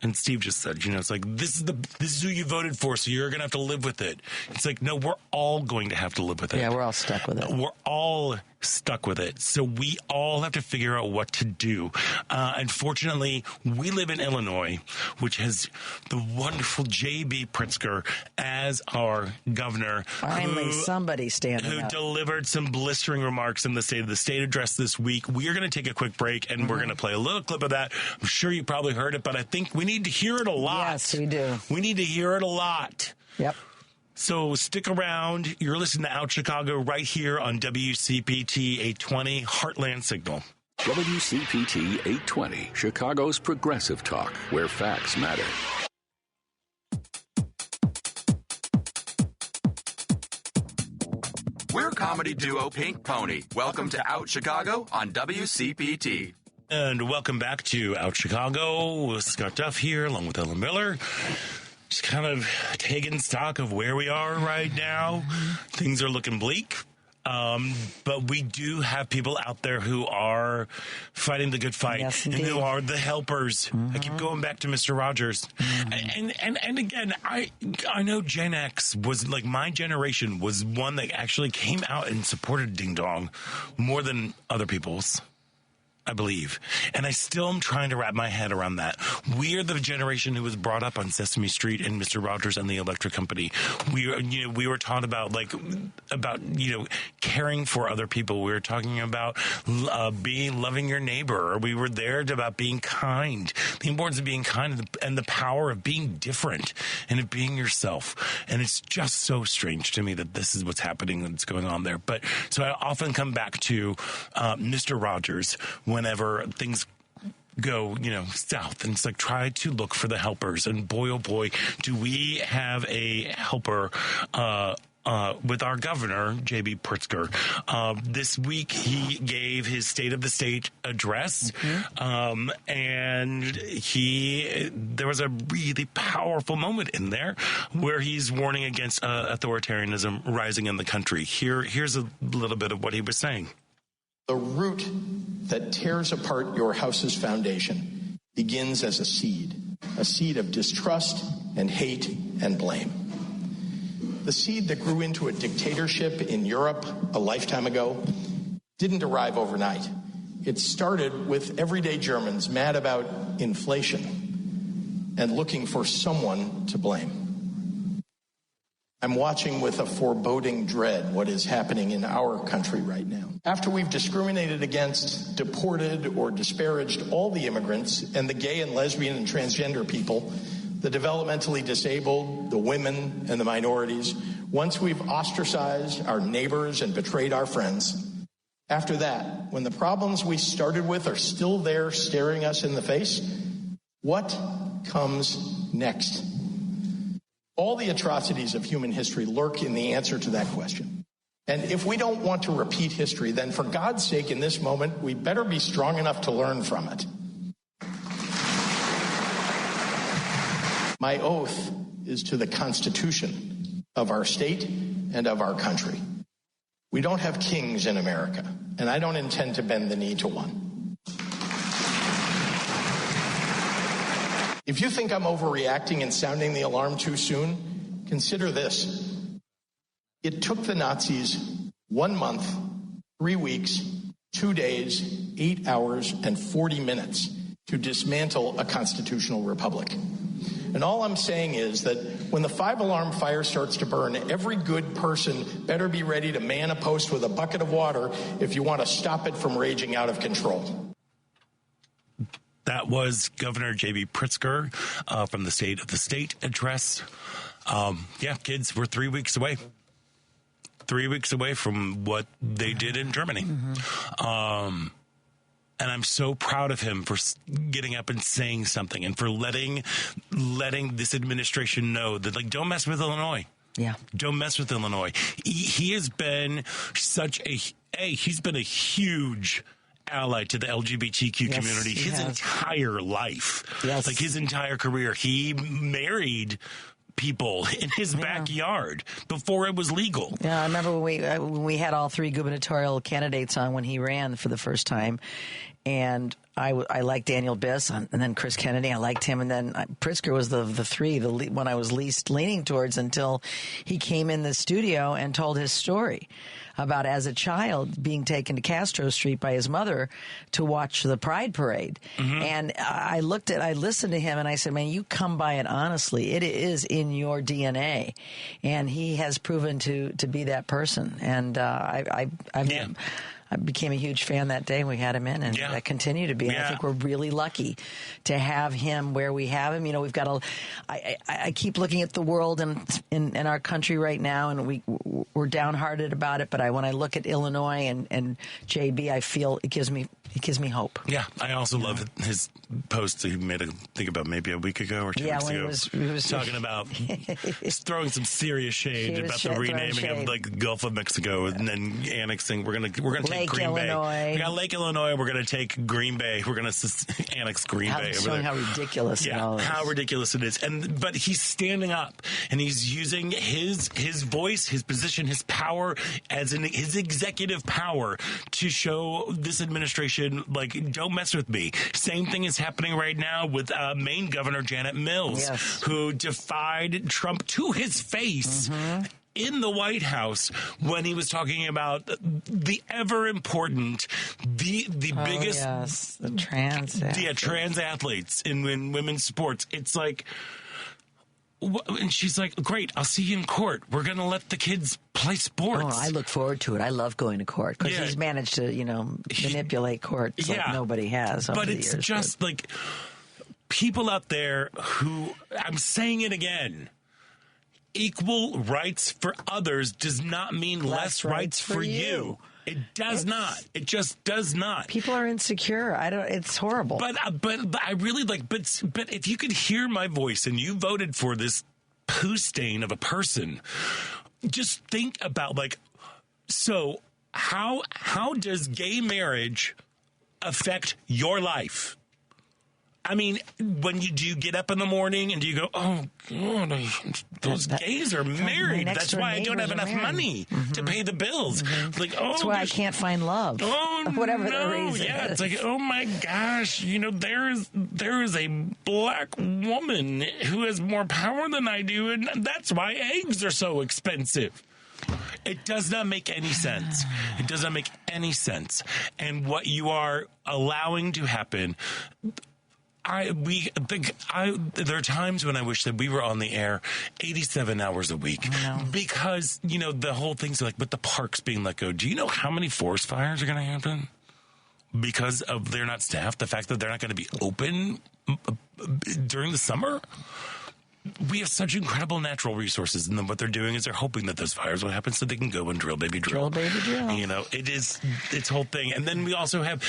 and Steve just said, it's like, this is who you voted for, so you're going to have to live with it. It's like, no, we're all going to have to live with it. Yeah, we're all stuck with it. We're all stuck with it. So we all have to figure out what to do. Unfortunately, we live in Illinois, which has the wonderful J.B. Pritzker as our governor. Finally, somebody standing up. Delivered some blistering remarks in the State of the State address this week. We are going to take a quick break, and we're going to play a little clip of that. I'm sure you probably heard it, but I think we need to hear it a lot. Yes, we do. We need to hear it a lot. Yep. So stick around. You're listening to Out Chicago right here on WCPT 820 Heartland Signal. WCPT 820, Chicago's progressive talk, where facts matter. We're comedy duo Pink Pony. Welcome to Out Chicago on WCPT. And welcome back to Out Chicago. Scott Duff here, along with Ellen Miller. Just kind of taking stock of where we are right now. Things are looking bleak. But we do have people out there who are fighting the good fight, yes, and who are the helpers. I keep going back to Mr. Rogers. And again, I know Gen X was, like, my generation was one that actually came out and supported Ding Dong more than other people's, I believe. And I still am trying to wrap my head around that. We are the generation who was brought up on Sesame Street and Mr. Rogers and the Electric Company. We were taught about caring for other people. We were talking about loving your neighbor. Or we were there about being kind, the importance of being kind, and the power of being different and of being yourself. And it's just so strange to me that this is what's happening and what's going on there. But so I often come back to Mr. Rogers whenever things go, south. And it's like, try to look for the helpers. And boy, oh boy, do we have a helper with our governor, J.B. Pritzker. This week, he gave his State of the State address, and there was a really powerful moment in there where he's warning against authoritarianism rising in the country. Here's a little bit of what he was saying. The root that tears apart your house's foundation begins as a seed of distrust and hate and blame. The seed that grew into a dictatorship in Europe a lifetime ago didn't arrive overnight. It started with everyday Germans mad about inflation and looking for someone to blame. I'm watching with a foreboding dread what is happening in our country right now. After we've discriminated against, deported, or disparaged all the immigrants and the gay and lesbian and transgender people, the developmentally disabled, the women, and the minorities, once we've ostracized our neighbors and betrayed our friends, after that, when the problems we started with are still there staring us in the face, what comes next? All the atrocities of human history lurk in the answer to that question. And if we don't want to repeat history, then for God's sake, in this moment, we better be strong enough to learn from it. My oath is to the Constitution of our state and of our country. We don't have kings in America, and I don't intend to bend the knee to one. If you think I'm overreacting and sounding the alarm too soon, consider this. It took the Nazis 1 month, 3 weeks, 2 days, 8 hours, and 40 minutes to dismantle a constitutional republic. And all I'm saying is that when the 5-alarm fire starts to burn, every good person better be ready to man a post with a bucket of water if you want to stop it from raging out of control. That was Governor J.B. Pritzker from the State of the State address. Kids, we're 3 weeks away. 3 weeks away from what they did in Germany. And I'm so proud of him for getting up and saying something and for letting this administration know that, like, don't mess with Illinois. Yeah. Don't mess with Illinois. He has been he's been a huge ally to the LGBTQ community his entire life. Yes. Like his entire career. He married people in his backyard before it was legal. Yeah, I remember when we had all three gubernatorial candidates on when he ran for the first time, and I liked Daniel Biss, and then Chris Kennedy. I liked him, and then Pritzker was the one I was least leaning towards until he came in the studio and told his story about, as a child, being taken to Castro Street by his mother to watch the Pride Parade. And I listened to him, and I said, man, you come by it honestly. It is in your DNA. And he has proven to be that person. And I became a huge fan that day we had him in, and I continue to be. And I think we're really lucky to have him where we have him. You know, we've got I keep looking at the world and in our country right now, and we're downhearted about it. But when I look at Illinois and JB, I feel it gives me hope. Yeah, I also love his post that he made about maybe a week ago or 2 weeks ago. He was talking about throwing some serious shade about the renaming of like the Gulf of Mexico and then annexing. We're gonna take Green Bay. We got Lake Illinois. We're gonna take Green Bay. We're gonna annex Green Bay. Showing how ridiculous. How ridiculous it is. But he's standing up and he's using his voice, his position, his power his executive power to show this administration, like, don't mess with me. Same thing is happening right now with Maine Governor Janet Mills, who defied Trump to his face in the White House when he was talking about the ever important, the biggest, the trans athletes in women's sports. It's like, and she's like, great, I'll see you in court. We're going to let the kids play sports. Oh, I look forward to it. I love going to court because he's managed to, manipulate courts like nobody has. But it's just like people out there who, I'm saying it again, equal rights for others does not mean less rights for you. It does not. It just does not. People are insecure. It's horrible. But I really but if you could hear my voice and you voted for this poo stain of a person, just think about so how does gay marriage affect your life? I mean, do you get up in the morning and do you go, oh, God, those gays are married. That's why I don't have enough money to pay the bills. Like, that's why I can't find love. Oh, whatever the reason. Yeah, it's like, oh my gosh, there is a black woman who has more power than I do, and that's why eggs are so expensive. It does not make any sense. It does not make any sense. And what you are allowing to happen, there are times when I wish that we were on the air 87 hours a week because, the whole thing's like, but the parks being let go. Do you know how many forest fires are going to happen because of they're not staffed? The fact that they're not going to be open during the summer? We have such incredible natural resources, and then what they're doing is they're hoping that those fires will happen so they can go and drill baby drill. It is its whole thing. And then we also have,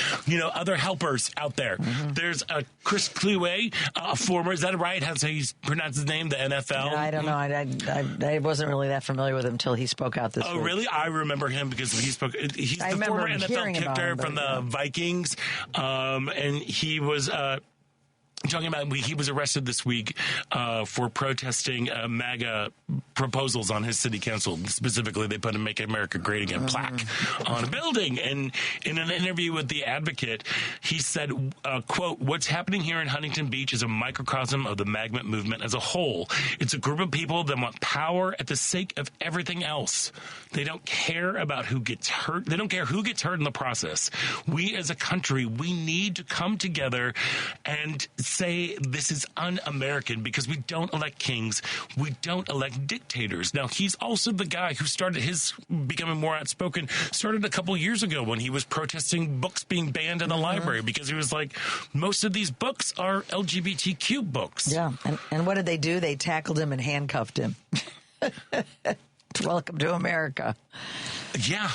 other helpers out there. There's Chris Kluwe, a former, is that right? How's he pronounce his name? The NFL? I don't know. I wasn't really that familiar with him until he spoke out this week. Oh, really? I remember him because he's the former NFL kicker from the Vikings. And he was talking about, he was arrested this week for protesting MAGA proposals on his city council. Specifically, they put a Make America Great Again plaque on a building. And in an interview with The Advocate, he said, quote, what's happening here in Huntington Beach is a microcosm of the MAGA movement as a whole. It's a group of people that want power at the sake of everything else. They don't care about who gets hurt. They don't care who gets hurt in the process. We as a country, we need to come together and say this is un-American because we don't elect kings. We don't elect dictators. Now, he's also the guy who started his becoming more outspoken, started a couple years ago when he was protesting books being banned in the library because he was like, most of these books are LGBTQ books. Yeah. And what did they do? They tackled him and handcuffed him. Welcome to America. Yeah.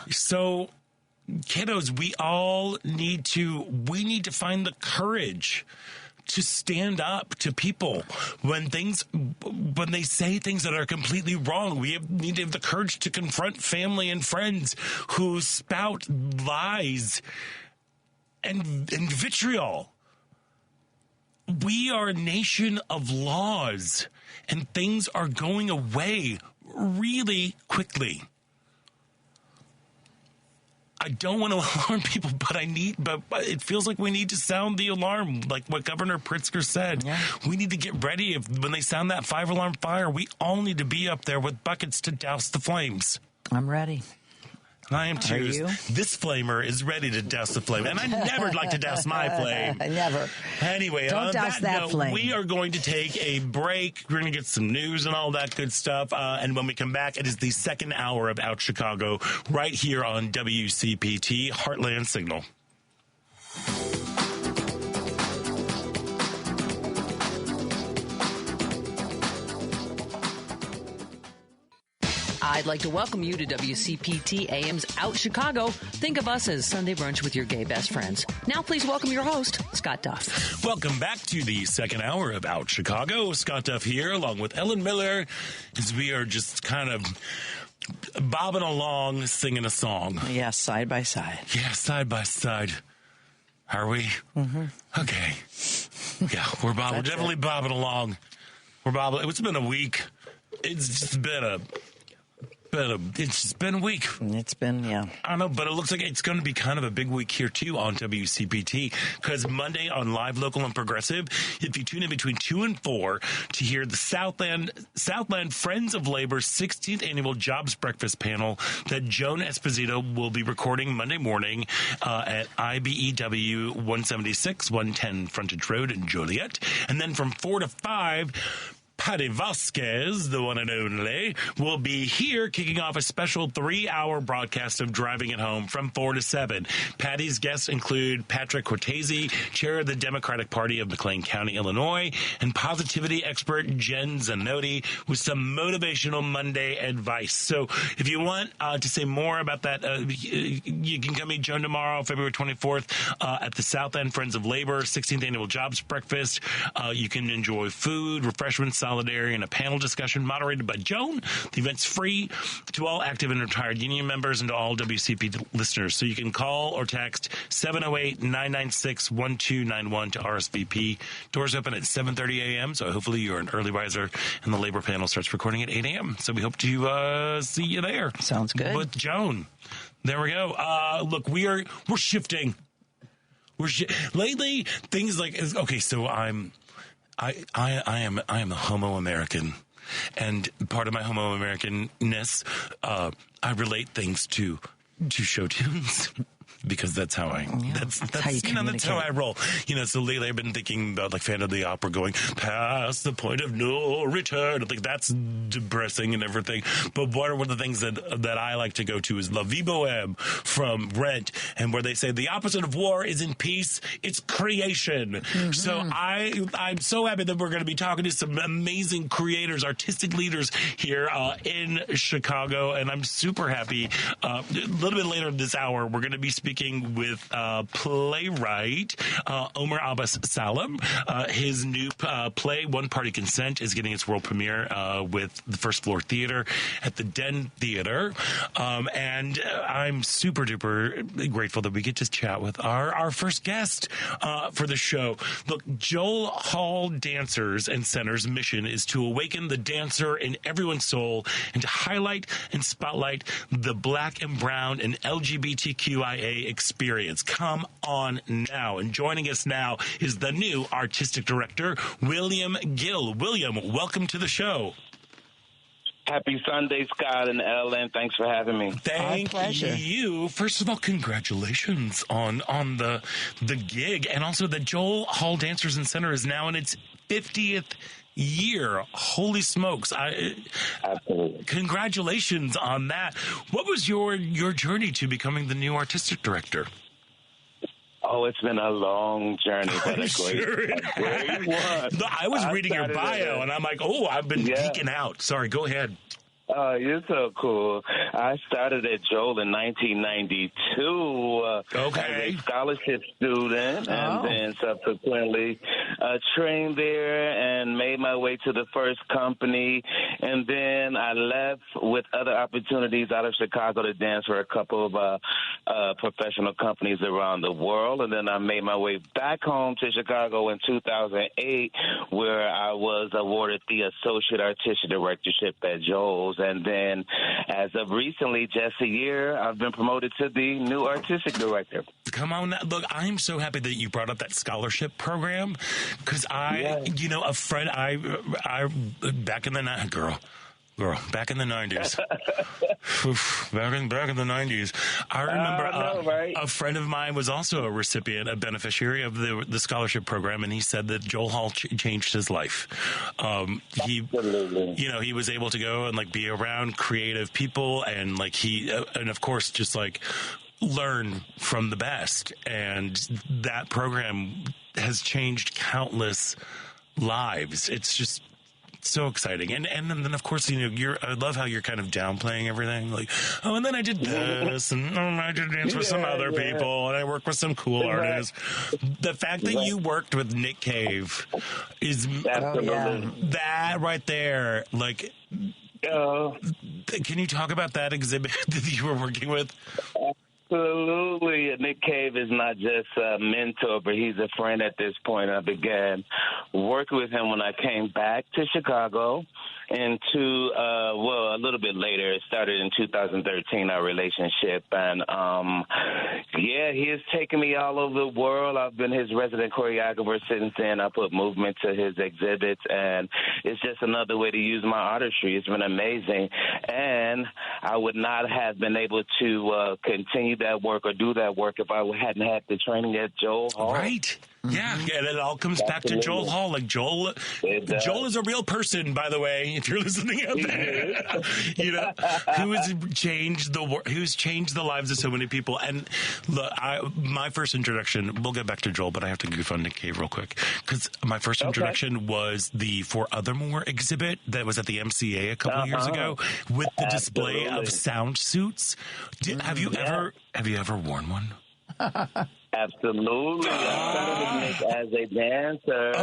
So, kiddos, we need to find the courage to stand up to people when they say things that are completely wrong. We need to have the courage to confront family and friends who spout lies and vitriol. We are a nation of laws, and things are going away really quickly. I don't want to alarm people, but it feels like we need to sound the alarm, like what Governor Pritzker said. Yeah. We need to get ready. When they sound that 5-alarm fire, we all need to be up there with buckets to douse the flames. I'm ready. I am too. Are you? This flamer is ready to douse the flame, and I never like to douse my flame. Never. Anyway, don't douse that note, flame. We are going to take a break. We're going to get some news and all that good stuff. And when we come back, it is the second hour of Out Chicago right here on WCPT Heartland Signal. I'd like to welcome you to WCPT AM's Out Chicago. Think of us as Sunday brunch with your gay best friends. Now please welcome your host, Scott Duff. Welcome back to the second hour of Out Chicago. Scott Duff here, along with Ellen Miller, as we are just kind of bobbing along, singing a song. Yes, side by side. Yeah, side by side. Are we? Mm-hmm. Okay. Yeah, we're definitely bobbing along. We're bobbing. It's been a week. It's just been a week. It's been, yeah. I don't know, but it looks like it's going to be kind of a big week here, too, on WCPT, because Monday on Live, Local, and Progressive, if you tune in between 2 and 4 to hear the Southland Friends of Labor's 16th Annual Jobs Breakfast panel that Joan Esposito will be recording Monday morning at IBEW 176, 110 Frontage Road in Joliet. And then from 4 to 5... Patty Vasquez, the one and only, will be here kicking off a special 3-hour broadcast of Driving It Home from 4 to 7. Patty's guests include Patrick Cortese, chair of the Democratic Party of McLean County, Illinois, and positivity expert Jen Zanotti with some motivational Monday advice. So if you want to say more about that, you can come meet Joan tomorrow, February 24th, at the South End Friends of Labor 16th Annual Jobs Breakfast. You can enjoy food, refreshments, solidarity, and a panel discussion moderated by Joan. The event's free to all active and retired union members and to all WCP listeners. So you can call or text 708-996-1291 to RSVP. Doors open at 7:30 a.m., so hopefully you're an early riser, and the labor panel starts recording at 8 a.m. So we hope to see you there. Sounds good. With Joan. There we go. Look, we're shifting. Lately, things like, okay, so I am a Homo American, and part of my Homo Americanness, I relate things to show tunes. Because that's how that's how I roll. So lately I've been thinking about like Phantom of the Opera going past the point of no return. I think that's depressing and everything. But one of the things that I like to go to is La Vie Boheme from Rent, and where they say the opposite of war isn't peace, it's creation. Mm-hmm. So I'm so happy that we're going to be talking to some amazing creators, artistic leaders here in Chicago, and I'm super happy. A little bit later this hour, we're going to be speaking with playwright Omar Abbas Salam. His new play, One Party Consent, is getting its world premiere with the First Floor Theater at the Den Theater. And I'm super duper grateful that we get to chat with our first guest for the show. Look, Joel Hall Dancers and Center's mission is to awaken the dancer in everyone's soul and to highlight and spotlight the Black and Brown and LGBTQIA experience. Come on now. And joining us now is the new artistic director, William Gill. William, welcome to the show. Happy Sunday, Scott and Ellen. Thanks for having me. Thank you. First of all, congratulations on the gig, and also the Joel Hall Dancers and Center is now in its 50th year. Holy smokes. Absolutely. Congratulations on that. What was your journey to becoming the new artistic director? Oh, it's been a long journey, but a great one. No, I was reading your bio, and I'm like, oh, I've been geeking out. Sorry, go ahead. Oh, you're so cool. I started at Joel in 1992 as a scholarship student, and then subsequently trained there and made my way to the first company. And then I left with other opportunities out of Chicago to dance for a couple of professional companies around the world. And then I made my way back home to Chicago in 2008, where I was awarded the Associate Artistic Directorship at Joel's. And then, as of recently, just a year, I've been promoted to the new artistic director. Come on. Look, I'm so happy that you brought up that scholarship program, because a friend, I back in the night, girl, back in the 90s. back in the 90s. I remember a friend of mine was also a recipient, a beneficiary of the scholarship program, and he said that Joel Hall changed his life. He was able to go and be around creative people, and and of course just learn from the best. And that program has changed countless lives. It's just so exciting. And then of course, I love how you're kind of downplaying everything. And then I did this, and I did dance with some other people, and I worked with some cool artists. The fact that you worked with Nick Cave is that right there. Can you talk about that exhibit that you were working with? Absolutely. Nick Cave is not just a mentor, but he's a friend at this point. I began working with him when I came back to Chicago a little bit later. It started in 2013, our relationship. And, he has taken me all over the world. I've been his resident choreographer since then. I put movement to his exhibits, and it's just another way to use my artistry. It's been amazing. And I would not have been able to continue that work or do that work if I hadn't had the training at Joel Hall. Right. Yeah, and it all comes back to Joel Hall. Joel is a real person, by the way, if you're listening out there. Who's changed the lives of so many people. And look, my first introduction, we'll get back to Joel, but I have to goof on Nick Cave real quick, because my first introduction was the For Othermore exhibit that was at the MCA a couple years ago with the display of sound suits. Have you ever worn one? Absolutely. I started with Nick as a dancer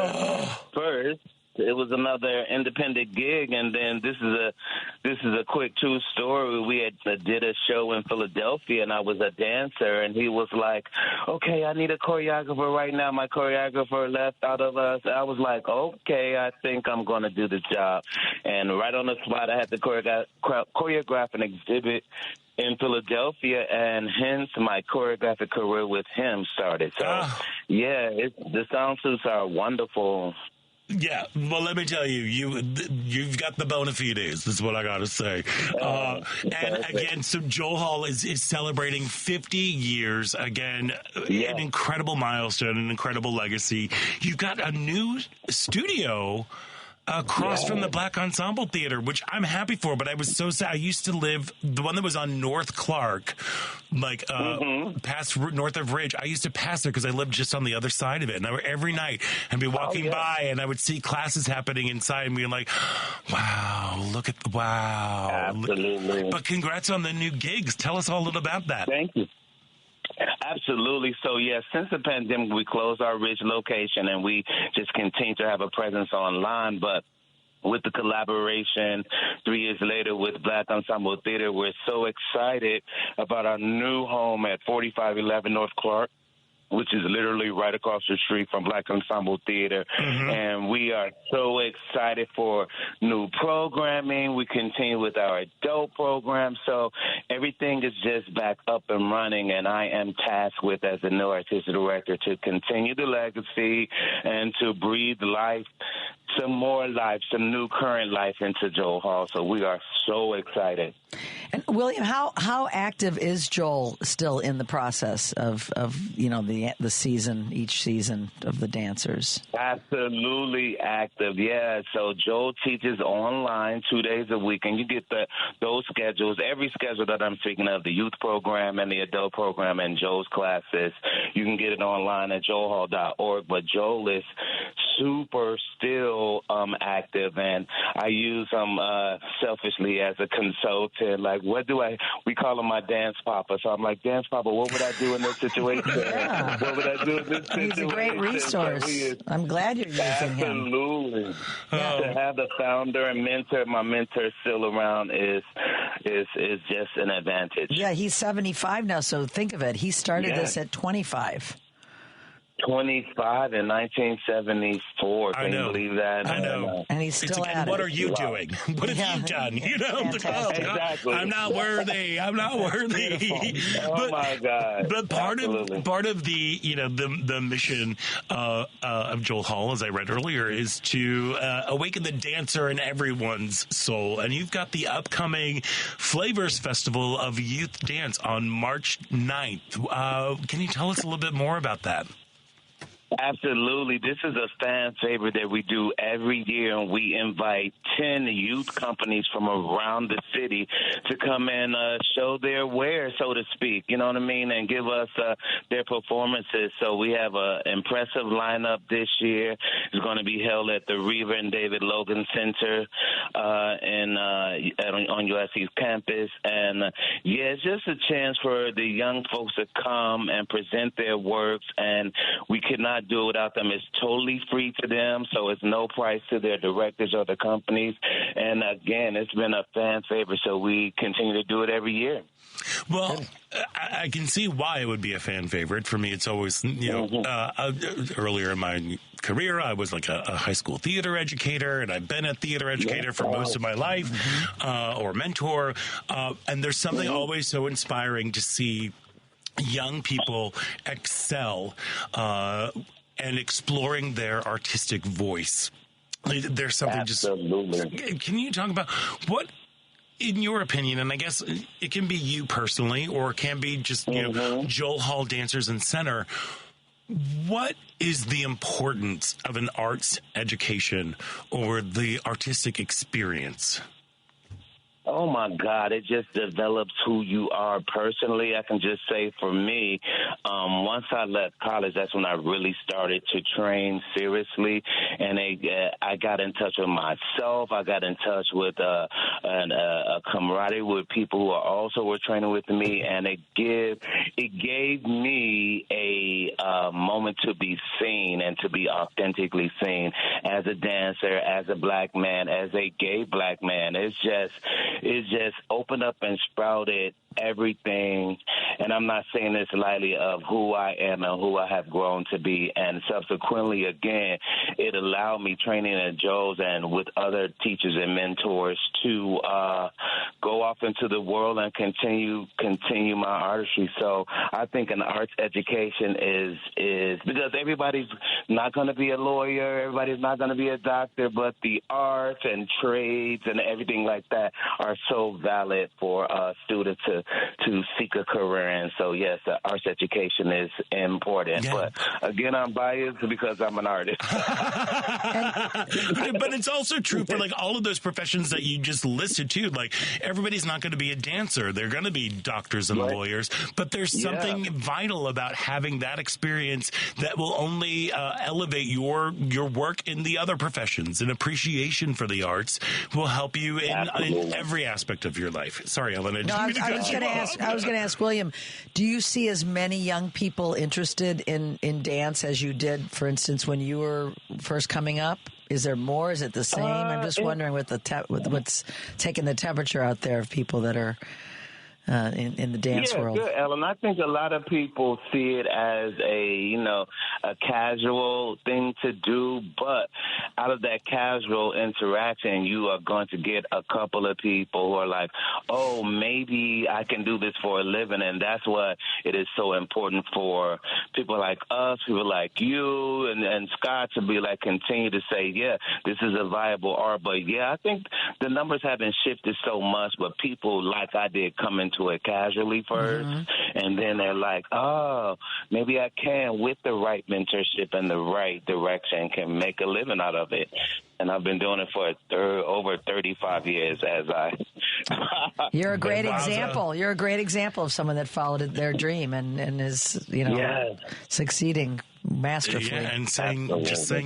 first. It was another independent gig, and then this is a quick true story. We had did a show in Philadelphia, and I was a dancer, and he was like, "Okay, I need a choreographer right now. My choreographer left out of us." I was like, "Okay, I think I'm going to do the job." And right on the spot, I had to choreograph an exhibit in Philadelphia, and hence my choreographic career with him started. So, the sound suits are wonderful. Yeah, well, let me tell you, you've got the bona fides, is what I got to say. And again, so Joel Hall is celebrating 50 years. Again, an incredible milestone, an incredible legacy. You've got a new studio across from the Black Ensemble Theater, which I'm happy for, but I was so sad. I used to live, the one that was on North Clark, past north of Ridge. I used to pass there because I lived just on the other side of it. And every night I'd be walking by, and I would see classes happening inside and being like, wow. Absolutely. But congrats on the new gigs. Tell us all a little about that. Thank you. Absolutely. So, since the pandemic, we closed our Ridge location, and we just continue to have a presence online. But with the collaboration 3 years later with Black Ensemble Theater, we're so excited about our new home at 4511 North Clark, which is literally right across the street from Black Ensemble Theater. And we are so excited for new programming. We continue with our adult program. So everything is just back up and running, and I am tasked with, as the new artistic director, to continue the legacy and to breathe life some more life, some new current life into Joel Hall. So we are so excited. And William, how active is Joel still in the process of the season, each season of the dancers? Absolutely active, yeah. So Joel teaches online 2 days a week, and you get those schedules, every schedule that I'm speaking of, the youth program and the adult program and Joel's classes. You can get it online at joelhall.org, but Joel is super still active, and I use him selfishly as a consultant. Like, we call him my dance papa. So I'm like, dance papa, what would I do in this situation? Yeah. What would I do in this situation? He's a great resource. I'm glad you're using him. Absolutely. To have the founder and my mentor still around is just an advantage. Yeah, he's 75 now, so think of it. He started this at 25. 25 in 1974. Can you believe that? I know. And he's still at it. What are you doing? What have you done? You know, exactly. I'm not worthy. I'm not worthy. Oh my God! But part of the the mission of Joel Hall, as I read earlier, is to awaken the dancer in everyone's soul. And you've got the upcoming Flavors Festival of Youth Dance on March 9th. Can you tell us a little bit more about that? Absolutely. This is a fan favorite that we do every year, and we invite 10 youth companies from around the city to come and show their wares, so to speak, you know what I mean, and give us their performances. So we have an impressive lineup this year. It's going to be held at the Reva and David Logan Center on USC's campus. And, it's just a chance for the young folks to come and present their works, and we cannot do it without them. It's totally free to them, so it's no price to their directors or the companies. And again, it's been a fan favorite, so we continue to do it every year. Well, I can see why it would be a fan favorite. For me, it's always, earlier in my career, I was like a high school theater educator, and I've been a theater educator for most of my life, or mentor. And there's something always so inspiring to see young people excel and exploring their artistic voice. There's something Absolutely. Can you talk about what, in your opinion, and I guess it can be you personally, or it can be just Joel Hall Dancers and Center, what is the importance of an arts education or the artistic experience? Oh, my God. It just develops who you are personally. I can just say for me, once I left college, that's when I really started to train seriously. And I got in touch with myself. I got in touch with a camaraderie with people who were training with me. And it gave me a moment to be seen and to be authentically seen as a dancer, as a black man, as a gay black man. It's just opened up and sprouted everything, and I'm not saying this lightly, of who I am and who I have grown to be. And subsequently, again, it allowed me training at Joel's and with other teachers and mentors to go off into the world and continue my artistry. So I think an arts education is because everybody's not going to be a lawyer, everybody's not going to be a doctor, but the arts and trades and everything like that are so valid for students to seek a career in. So, yes, the arts education is important. Yeah. But, again, I'm biased because I'm an artist. But it's also true for, like, all of those professions that you just listed, too. Like, everybody's not going to be a dancer. They're going to be doctors and lawyers. But there's something vital about having that experience that will only elevate your work in the other professions. An appreciation for the arts will help you in every aspect of your life. Sorry, Ellen. I was going to ask William, do you see as many young people interested in dance as you did, for instance, when you were first coming up? Is there more? Is it the same? I'm just wondering with what's taking the temperature out there of people that are in the dance world. Good, Ellen. I think a lot of people see it as a casual thing to do, but out of that casual interaction, you are going to get a couple of people who are like, oh, maybe I can do this for a living, and that's what it is so important for people like us, people like you and Scott to be like, continue to say, yeah, this is a viable art. But yeah, I think the numbers haven't shifted so much, but people like I did come into it casually first, and then they're like, oh, maybe I can, with the right mentorship and the right direction, can make a living out of it. And I've been doing it for over 35 years as I... You're a great example. You're a great example of someone that followed their dream and is, succeeding masterfully. Yeah, and saying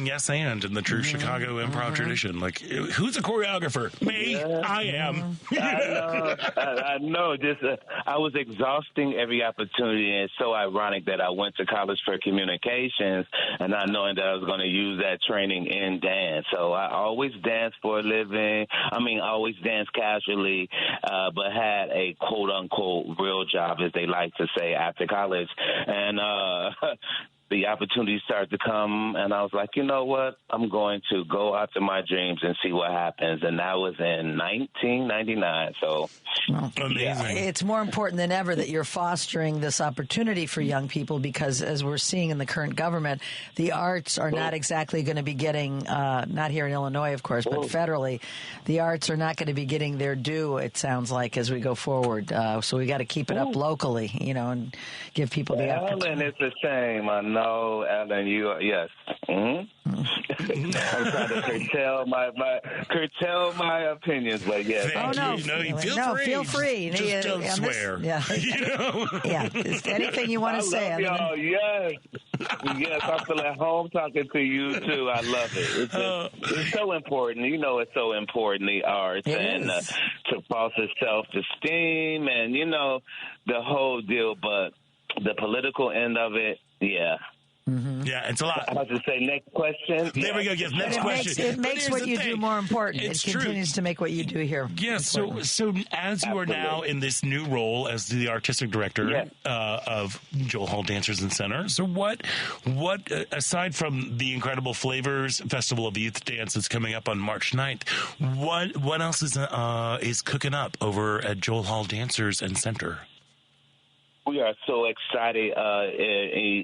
yes and in the true Chicago improv tradition. Like, who's a choreographer? Me. Yeah. I am. I know. Just I was exhausting every opportunity, and it's so ironic that I went to college for communications and not knowing that I was going to use that training in dance. So I always danced for a living. I always danced casually, but had a quote-unquote real job, as they like to say, after college. And the opportunity started to come, and I was like, you know what? I'm going to go after my dreams and see what happens. And that was in 1999. So, amazing. It's more important than ever that you're fostering this opportunity for young people, because as we're seeing in the current government, the arts are not exactly going to be getting, not here in Illinois, of course, but federally, the arts are not going to be getting their due, it sounds like, as we go forward. So we got to keep it up locally, and give people the opportunity. Ellen, it's a shame. I know, Ellen, yes. I'm trying to curtail my opinions, but yes. Feel free. Just don't swear. Anything you want to say. Y'all, yes, I feel at home talking to you too. I love it. It's so important. It's so important, the arts, and to foster self-esteem, and the whole deal. But the political end of it, yeah. Yeah, it's a lot. I was to say, next question. There we go. Yes, next question. It makes what you do more important. It continues to make what you do here. Yes. So as you are now in this new role as the artistic director of Joel Hall Dancers and Center, so what aside from the incredible Flavors Festival of Youth Dance that's coming up on March 9th, what else is cooking up over at Joel Hall Dancers and Center? We are so excited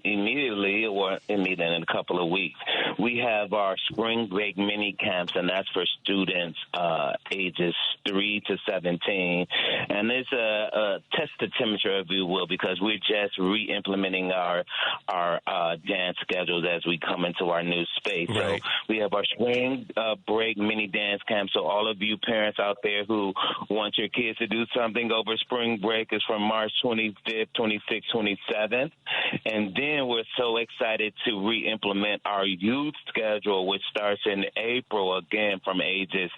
immediately, or in a couple of weeks. We have our spring break mini camps, and that's for students ages 3 to 17. And it's a test the temperature, if you will, because we're just re-implementing our dance schedules as we come into our new space. Right. So we have our spring break mini dance camp. So all of you parents out there who want your kids to do something over spring break is from March 25th, 26th, 27th. And then we're so excited to re-implement our youth schedule, which starts in April, again, from ages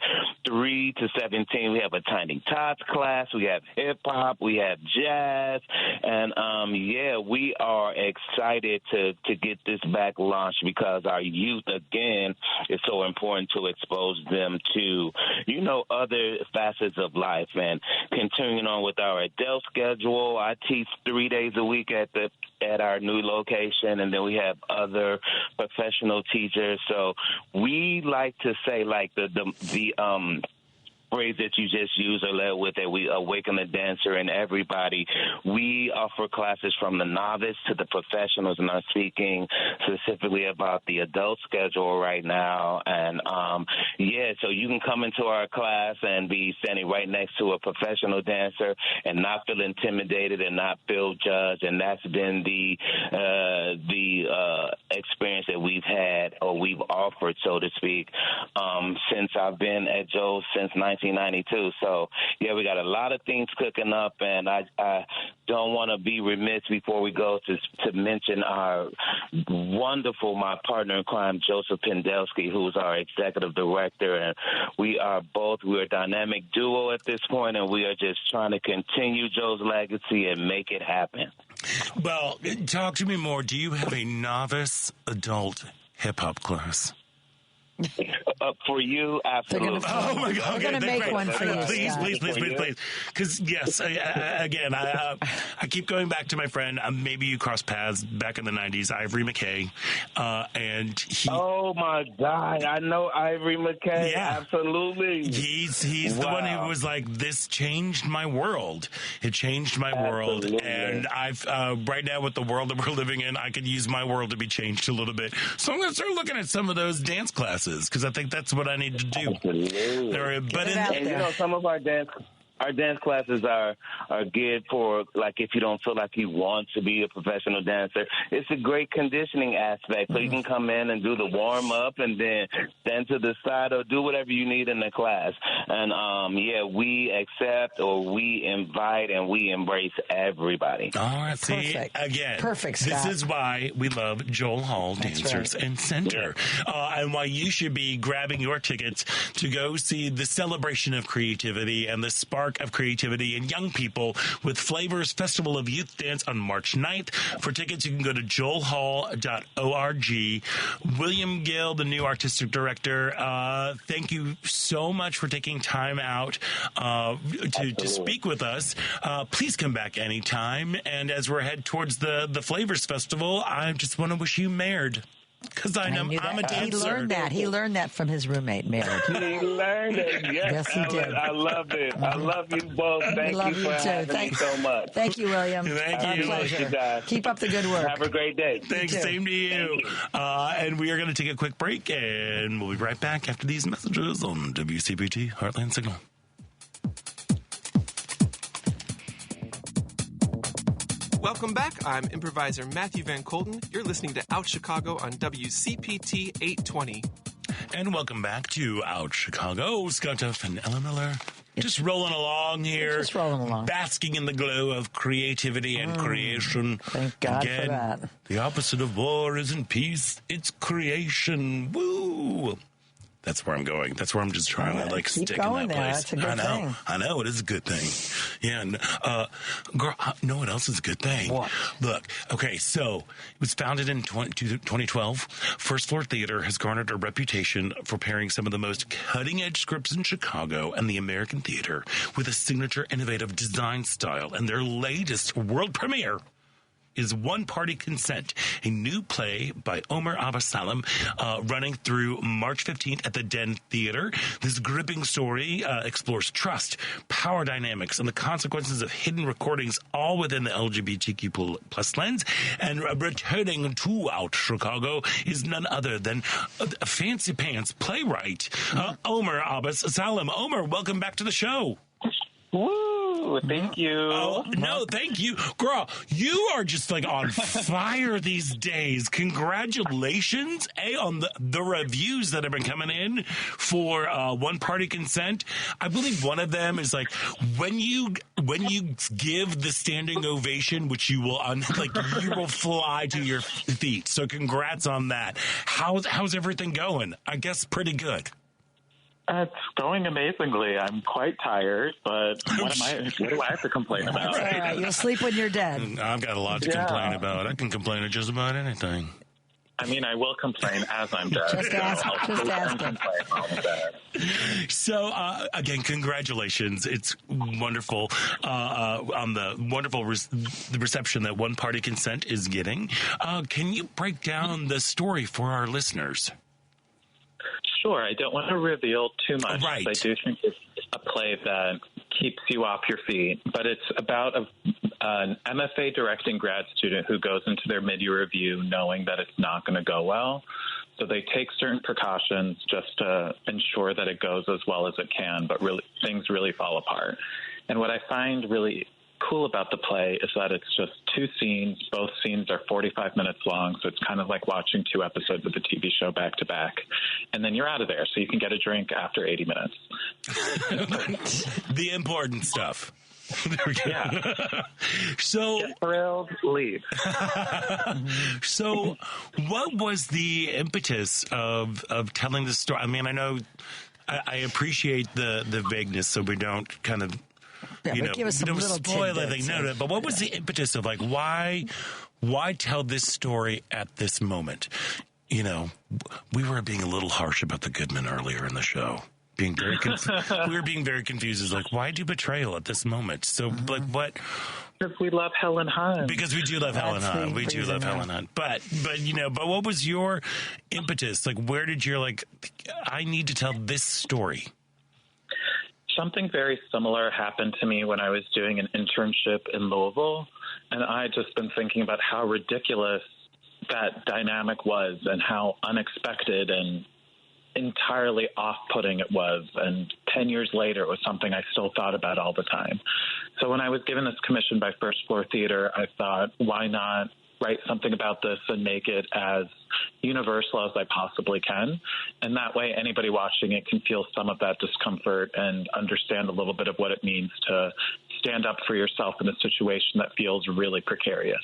3 to 17. We have a Tiny Tots class. We have hip-hop. We have jazz. And, we are excited to get this back launched because our youth, again, is so important to expose them to, other facets of life. And continuing on with our adult schedule, I teach 3 days a week at our new location, and then we have other professional teachers. So we like to say, like the phrase that you just used or led with, that we awaken the dancer and everybody. We offer classes from the novice to the professionals, and I'm speaking specifically about the adult schedule right now. And so you can come into our class and be standing right next to a professional dancer and not feel intimidated and not feel judged. And that's been the experience that we've had, or we've offered, so to speak, since I've been at Joe since 1992. So, we got a lot of things cooking up, and I don't want to be remiss before we go to mention our wonderful, my partner in crime, Joseph Pendelski, who's our executive director, and we're a dynamic duo at this point, and we are just trying to continue Joe's legacy and make it happen. Well, talk to me more. Do you have a novice adult hip-hop class? For you, absolutely. Oh my God! We're going to make one for you, Please, Scott. please. Because yes, again, I keep going back to my friend. Maybe you crossed paths back in the '90s, Ivory McKay, and he. Oh my God! I know Ivory McKay. Yeah, absolutely. He's the one who was like, "This changed my world. It changed my world." And I've right now with the world that we're living in, I could use my world to be changed a little bit. So I'm going to start looking at some of those dance classes because I think that's what I need to do. And some of our dance classes are geared for, like, if you don't feel like you want to be a professional dancer. It's a great conditioning aspect. So you can come in and do the warm-up and then stand to the side or do whatever you need in the class. And, we accept or we invite and we embrace everybody. All right, see, again, Perfect, Scott. This is why we love Joel Hall Dancers and Center, and why you should be grabbing your tickets to go see the celebration of creativity and the spark of creativity in young people with Flavors Festival of Youth Dance on March 9th. For tickets, you can go to joelhall.org. William Gill, the new artistic director, thank you so much for taking time out to speak with us. Please come back anytime. And as we're head towards the Flavors Festival, I just want to wish you married. Because I'm a dancer. He learned that from his roommate, Mary. He learned it. Yes, he did. I love it. I love you both. Thank you for having me so much. Thank you, William. Thank you. Pleasure. Keep up the good work. Have a great day. Thanks. Same to you. And we are going to take a quick break, and we'll be right back after these messages on WCPT Heartland Signal. Welcome back. I'm improviser Matthew Van Colden. You're listening to Out Chicago on WCPT 820. And welcome back to Out Chicago. Scott Duff and Ella Miller. Just rolling along here. Just rolling along. Basking in the glow of creativity and creation. Thank God Again, for that. The opposite of war isn't peace, it's creation. Woo! That's where I'm going. That's where I'm just trying to stick in that place. That's a good thing. I know. It is a good thing. Yeah. And, girl, know what else is a good thing? What? Look. Okay. So it was founded in 2012. First Floor Theater has garnered a reputation for pairing some of the most cutting edge scripts in Chicago and the American theater with a signature innovative design style. And their latest world premiere is One Party Consent, a new play by Omer Abbasalam, running through March 15th at the Den Theater. This gripping story explores trust, power dynamics, and the consequences of hidden recordings, all within the LGBTQ plus lens. And returning to Out Chicago is none other than a fancy pants playwright, Omer Abbasalam. Omer, welcome back to the show. Woo! Thank you. Oh, no, thank you. Girl, you are just on fire these days. Congratulations, on the reviews that have been coming in for One Party Consent. I believe one of them is when you give the standing ovation, which you will you will fly to your feet. So congrats on that. How's everything going? I guess pretty good. It's going amazingly. I'm quite tired, but what do I have to complain about? That's all right. You'll sleep when you're dead. I've got a lot to complain about. I can complain of just about anything. I mean, I will complain as I'm dead. Just ask. So, again, congratulations. It's wonderful on the wonderful the reception that One Party Consent is getting. Can you break down the story for our listeners? Sure. I don't want to reveal too much. Right. I do think it's a play that keeps you off your feet, but it's about an MFA directing grad student who goes into their mid-year review knowing that it's not going to go well. So they take certain precautions just to ensure that it goes as well as it can, but really things really fall apart. And what I find really cool about the play is that it's just two scenes. Both scenes are 45 minutes long, so it's kind of like watching two episodes of the TV show back to back. And then you're out of there, so you can get a drink after 80 minutes. The important stuff. There we go. Yeah. So get thrilled, leave. So what was the impetus of telling the story? I mean, I know I appreciate the vagueness, so we don't kind of give us some little spoil anything. But what was the impetus of why tell this story at this moment? you know, we were being a little harsh about the Goodman earlier in the show. We were being very confused. It's like, why do betrayal at this moment? So, like, what? Because we love Helen Hunt. Because we do love Helen Hunt. We do love Helen Hunt. But what was your impetus? Like, where did your, like, I need to tell this story? Something very similar happened to me when I was doing an internship in Louisville. And I had just been thinking about how ridiculous that dynamic was and how unexpected and entirely off-putting it was. And 10 years later, it was something I still thought about all the time. So when I was given this commission by First Floor Theater, I thought, why not write something about this and make it as universal as I possibly can. And that way, anybody watching it can feel some of that discomfort and understand a little bit of what it means to stand up for yourself in a situation that feels really precarious.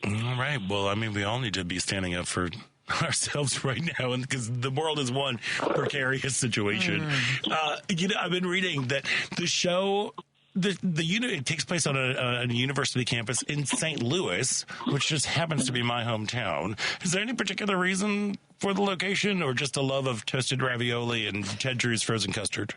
All right. Well, I mean, we all need to be standing up for ourselves right now, and because the world is one precarious situation. I've been reading that the show, the unit, it takes place on a university campus in St. Louis, which just happens to be my hometown. Is there any particular reason for the location, or just a love of toasted ravioli and Ted Drew's frozen custard?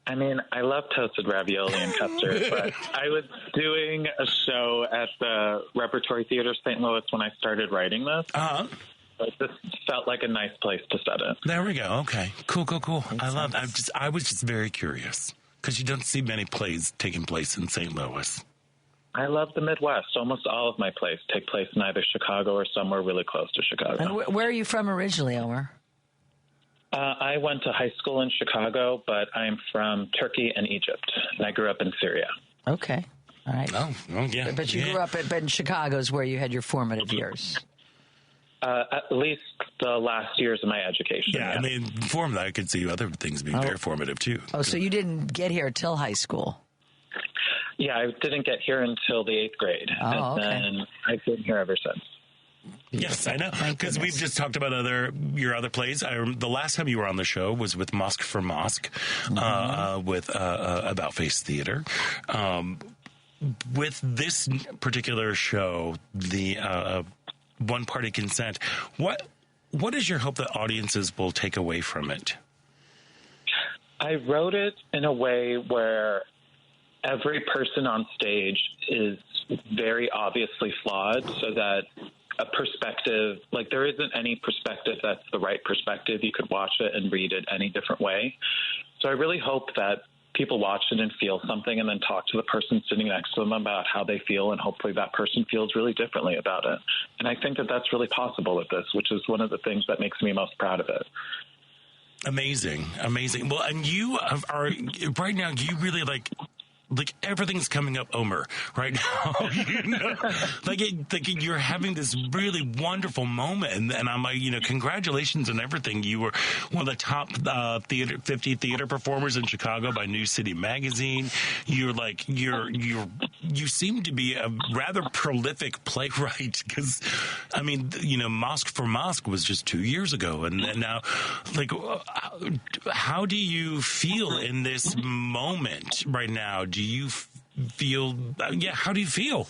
I mean, I love toasted ravioli and custard, but I was doing a show at the Repertory Theater St. Louis when I started writing this. It just felt like a nice place to set it. There we go. Okay. Cool. I was just very curious because you don't see many plays taking place in St. Louis. I love the Midwest. Almost all of my plays take place in either Chicago or somewhere really close to Chicago. And where are you from originally, Omar? I went to high school in Chicago, but I'm from Turkey and Egypt, and I grew up in Syria. Okay. All right. Oh yeah. But you grew up in Chicago is where you had your formative years. At least the last years of my education. Yeah, I mean, I could see other things being very formative, too. Oh, so you didn't get here till high school? Yeah, I didn't get here until the 8th grade. Oh, and then I've been here ever since. Yes, I know. Because we've just talked about your other plays. The last time you were on the show was with Mosque for Mosque, with About Face Theater. With this particular show, the one-party consent, what is your hope that audiences will take away from it? I wrote it in a way where every person on stage is very obviously flawed, so that a perspective, like there isn't any perspective that's the right perspective. You could watch it and read it any different way. So I really hope that people watch it and feel something and then talk to the person sitting next to them about how they feel, and hopefully that person feels really differently about it. And I think that that's really possible with this, which is one of the things that makes me most proud of it. Amazing. Well, and you are right now, you really like everything's coming up, Omer, right now. You're having this really wonderful moment, and I'm like, congratulations on everything. You were one of the top 50 theater performers in Chicago by New City Magazine. You seem to be a rather prolific playwright, because I mean, Mosque for Mosque was just 2 years ago, and now, how do you feel in this moment right now? Do you feel, how do you feel?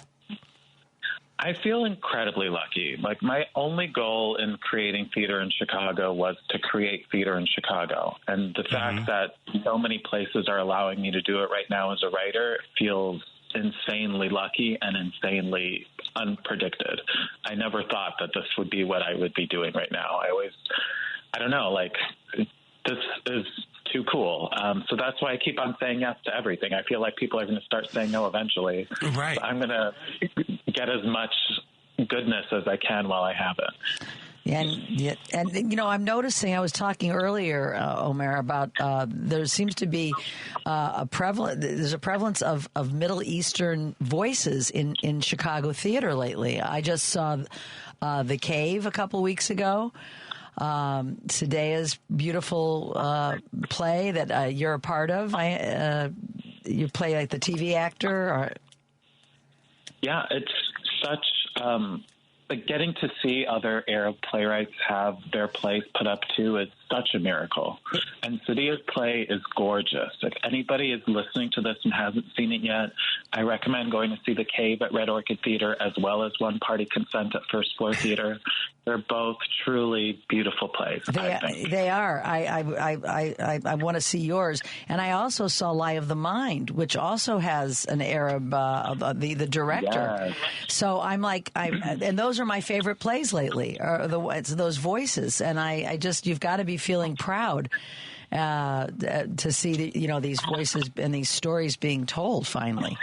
I feel incredibly lucky. Like, my only goal in creating theater in Chicago was to create theater in Chicago. And the fact that so many places are allowing me to do it right now as a writer feels insanely lucky and insanely unpredicted. I never thought that this would be what I would be doing right now. I don't know, this is too cool. So that's why I keep on saying yes to everything. I feel like people are going to start saying no eventually. Right. So I'm going to get as much goodness as I can while I have it. And I'm noticing, I was talking earlier, Omer, about there seems to be there's a prevalence of Middle Eastern voices in Chicago theater lately. I just saw The Cave a couple weeks ago. Sadea's beautiful play that you're a part of. You play like the TV actor. Yeah, it's such getting to see other Arab playwrights have their plays put up too is such a miracle. And Sadea's play is gorgeous. If anybody is listening to this and hasn't seen it yet, I recommend going to see The Cave at Red Orchid Theater, as well as One Party Consent at First Floor Theater. They're both truly beautiful plays. I think. They are. I want to see yours, and I also saw Lie of the Mind, which also has an Arab the director. Yes. So I'm like, and those are my favorite plays lately. It's those voices, and I just you've got to be feeling proud to see these voices and these stories being told finally.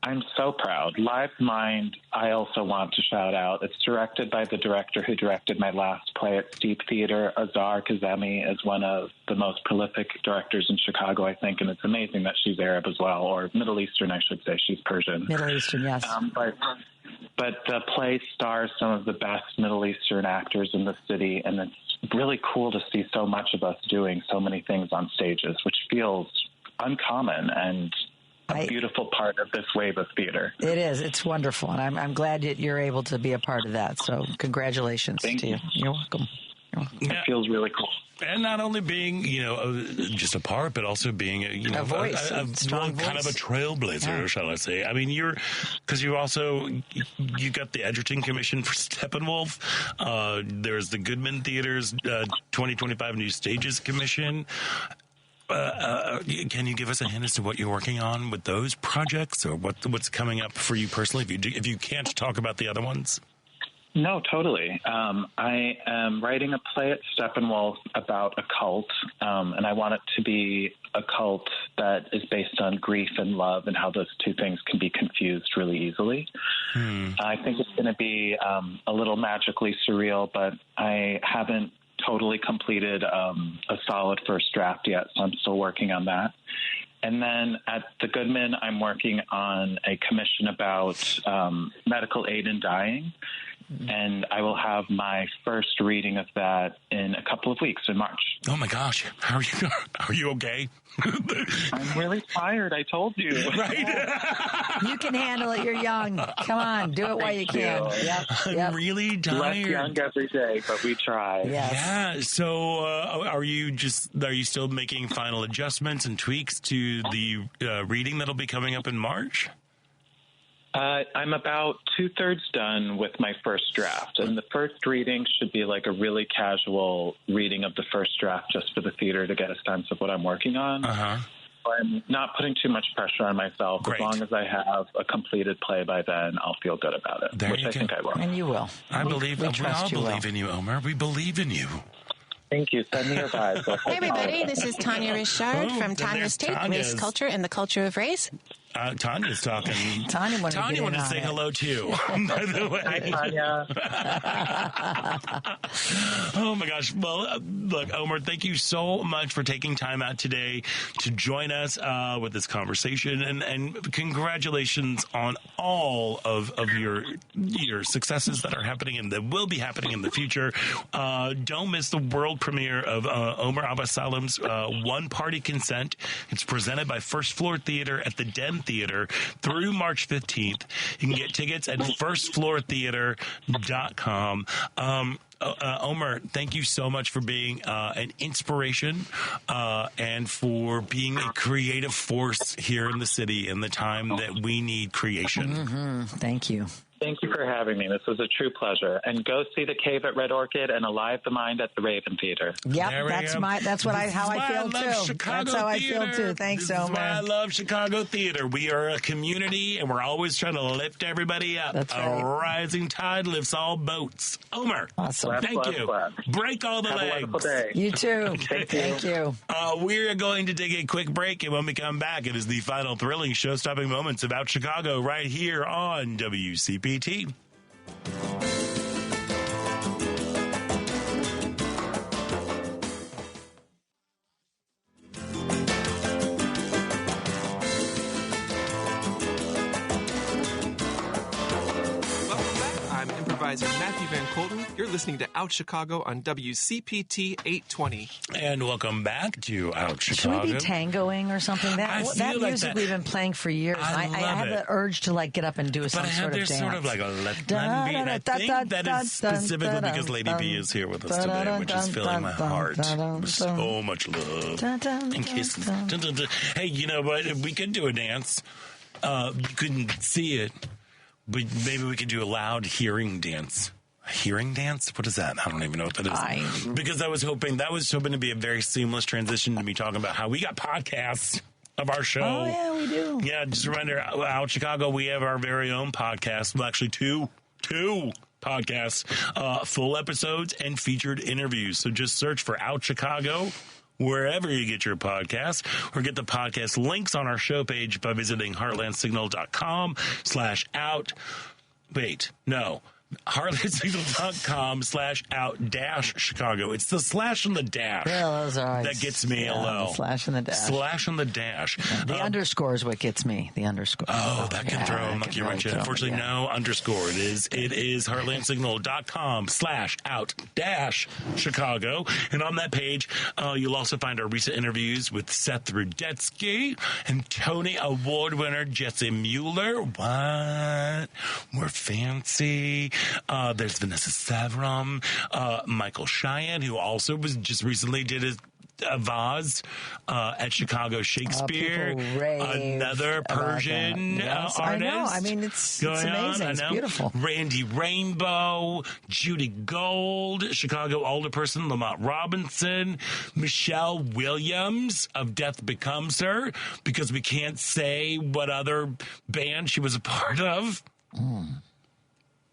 I'm so proud. Live Mind, I also want to shout out. It's directed by the director who directed my last play at Steep Theater. Azar Kazemi is one of the most prolific directors in Chicago, I think, and it's amazing that she's Arab as well, or Middle Eastern, I should say. She's Persian. Middle Eastern, yes. But the play stars some of the best Middle Eastern actors in the city, and it's really cool to see so much of us doing so many things on stages, which feels uncommon and a beautiful part of this wave of theater. It is. It's wonderful. And I'm glad that you're able to be a part of that. So congratulations to you. You're welcome. It feels really cool. And not only being, just a part, but also being, a voice, a strong voice. Kind of a trailblazer, shall I say. I mean, you got the Edgerton Commission for Steppenwolf. There's the Goodman Theater's 2025 New Stages Commission. Can you give us a hint as to what you're working on with those projects, or what's coming up for you personally? If you can't talk about the other ones. No, totally. I am writing a play at Steppenwolf about a cult, and I want it to be a cult that is based on grief and love and how those two things can be confused really easily. I think it's going to be a little magically surreal, but I haven't totally completed a solid first draft yet, so I'm still working on that. And then at the Goodman, I'm working on a commission about medical aid in dying, and I will have my first reading of that in a couple of weeks in March. Oh my gosh, how are you? Are you okay? I'm really tired. I told you. Right. You can handle it. You're young. Come on, do it while you can. Yep. I'm really tired. Less young every day, but we try. Yes. Yeah. So, are you still making final adjustments and tweaks to the reading that'll be coming up in March? I'm about 2/3 done with my first draft, and the first reading should be like a really casual reading of the first draft just for the theater to get a sense of what I'm working on. I'm not putting too much pressure on myself. Great. As long as I have a completed play by then, I'll feel good about it, which I think I will. And you will. We all believe in you, Omer. We believe in you. Thank you. Send me your vibes. Hey, everybody. This is Tanya Richard from Tanya's Take, Race Culture and the Culture of Race. Tanya's talking. Tanya wanted to say hello, too, by the way. Hi, Tanya. Oh, my gosh. Well, look, Omer, thank you so much for taking time out today to join us with this conversation. And congratulations on all of your successes that are happening and that will be happening in the future. Don't miss the world premiere of Omer Abbas Salam's One Party Consent. It's presented by First Floor Theater at the Den Theater through March 15th. You can get tickets at firstfloortheater.com. Omer, thank you so much for being an inspiration and for being a creative force here in the city in the time that we need creation. Thank you. Thank you for having me. This was a true pleasure. And go see The Cave at Red Orchid and Alive the Mind at the Raven Theater. Yep, that's how I feel too. That's how I feel too. Thanks, Omer. This is why I love Chicago theater. We are a community, and we're always trying to lift everybody up. That's right. A rising tide lifts all boats. Omer, awesome. Thank you. Break all the legs. Have a wonderful day. You too. Thank you. We're going to take a quick break, and when we come back, it is the final thrilling show-stopping moments of Out Chicago right here on WCPT. I'm improviser Matthew Van Colton. You're listening to Out Chicago on WCPT 820. And welcome back to Out Chicago. Should we be tangoing or something? That music we've been playing for years. I have the urge to get up and do some sort of dance. But I have sort of like a left hand beat. I think that is specifically because Lady B is here with us today, which is filling my heart with so much love and kisses. Hey, you know what? We could do a dance. You couldn't see it, but maybe we could do a loud hearing dance. hearing dance. What is that? I don't even know what that is. Because I was hoping to be a very seamless transition to me talking about how we got podcasts of our show. Oh, yeah, we do. Yeah, just a reminder, Out Chicago, we have our very own podcast. Well, actually, two podcasts, full episodes and featured interviews. So just search for Out Chicago wherever you get your podcasts, or get the podcast links on our show page by visiting heartlandsignal.com/out. Wait, no. heartlandsignal.com/out-Chicago. It's the slash and the dash that gets me a low. Slash and the dash. Slash and the dash. The underscore is what gets me. The underscore. Oh, that can throw a monkey wrench in. Unfortunately, no underscore. It is heartlandsignal.com/out-Chicago. And on that page, you'll also find our recent interviews with Seth Rudetsky and Tony Award winner Jesse Mueller. What? We're fancy. There's Vanessa Savram, Michael Cheyenne, who also just recently did his Vaz at Chicago Shakespeare. Another Persian artist. I know. I mean, it's amazing. It's beautiful. Randy Rainbow, Judy Gold, Chicago alderperson Lamont Robinson, Michelle Williams of Death Becomes Her, because we can't say what other band she was a part of.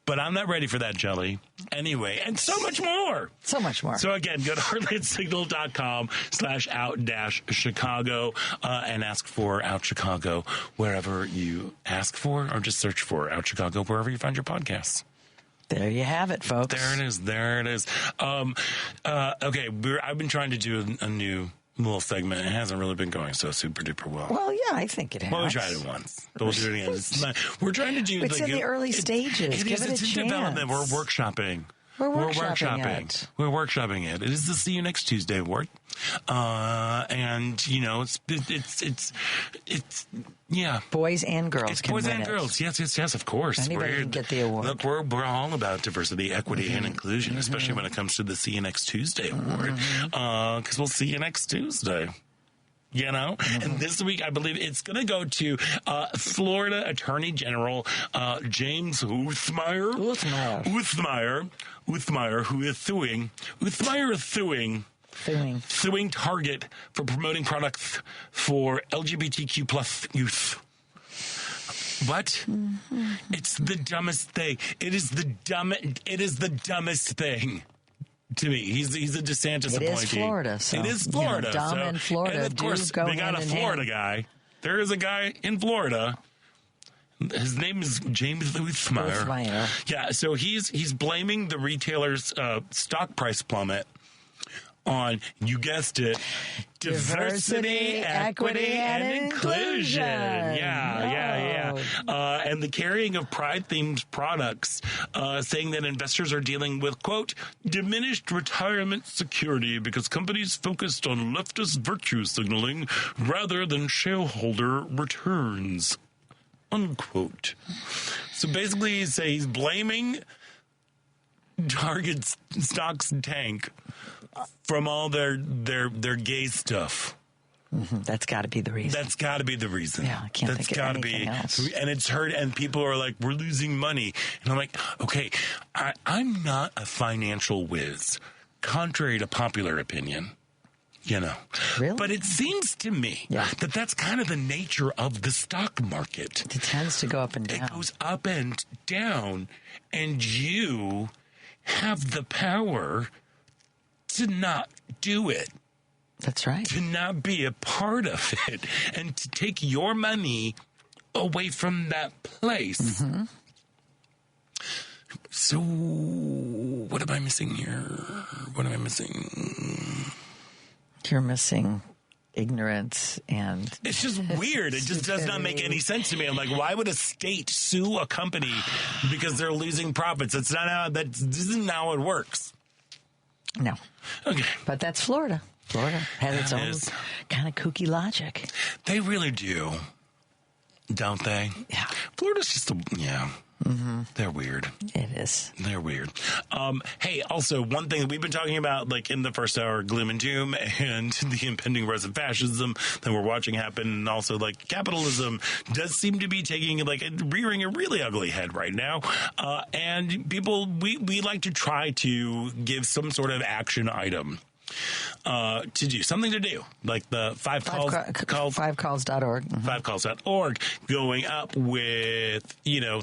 But I'm not ready for that, Jelly. Anyway, and so much more. So much more. So again, go to heartlandsignal.com/out-Chicago and ask for Out Chicago wherever you ask for, or just search for Out Chicago wherever you find your podcasts. There you have it, folks. There it is. Okay, I've been trying to do a new little segment. It hasn't really been going so super duper well. Well, yeah, I think it has. Well, we tried it once, but we'll do it again. We're trying to do. It's in the early stages. Give it a chance. It's in development. We're workshopping. We're workshopping it. It is the See You Next Tuesday award. And it's yeah. Boys and girls it's can boys win and it. girls. Yes, of course. Anybody can get the award. Look, we're all about diversity, equity, and inclusion, especially when it comes to the See You Next Tuesday award. Because we'll see you next Tuesday. And this week, I believe it's going to go to Florida Attorney General James Uthmeier, who is suing Target for promoting products for LGBTQ plus youth. What? It's the dumbest thing. It is the dumbest thing. To me, he's a DeSantis appointee. It is Florida. So, it is Florida. Dumb and Florida. And of course, we got a Florida guy. There is a guy in Florida. His name is James Uthmeier. Yeah, so he's blaming the retailer's stock price plummet on, you guessed it, diversity, equity, and inclusion. Yeah. And the carrying of Pride-themed products, saying that investors are dealing with, quote, diminished retirement security because companies focused on leftist virtue signaling rather than shareholder returns, unquote. So basically, he's blaming Target's stocks tank from all their gay stuff. That's got to be the reason. Yeah, I can't think of anything else. And it's heard, and people are like, we're losing money. And I'm like, okay, I'm not a financial whiz, contrary to popular opinion. Really? But it seems to me that that's kind of the nature of the stock market. It tends to go up and down. It goes up and down, and you have the power to not do it. That's right. To not be a part of it and to take your money away from that place. So, what am I missing here? You're missing ignorance and... It's just weird. It just does not make any sense to me. I'm like, why would a state sue a company because they're losing profits? This isn't how it works. No. Okay. But that's Florida. Florida has its own kind of kooky logic. They really do, don't they? Yeah. Florida's just Mm-hmm. They're weird. It is. They're weird. Hey, also, one thing that we've been talking about, like in the first hour, gloom and doom, and the impending rise of fascism that we're watching happen, and also like capitalism does seem to be taking like rearing a really ugly head right now. And people, we like to try to give some sort of action item. To do something to do, like the 5calls.org. Mm-hmm. 5calls.org going up with,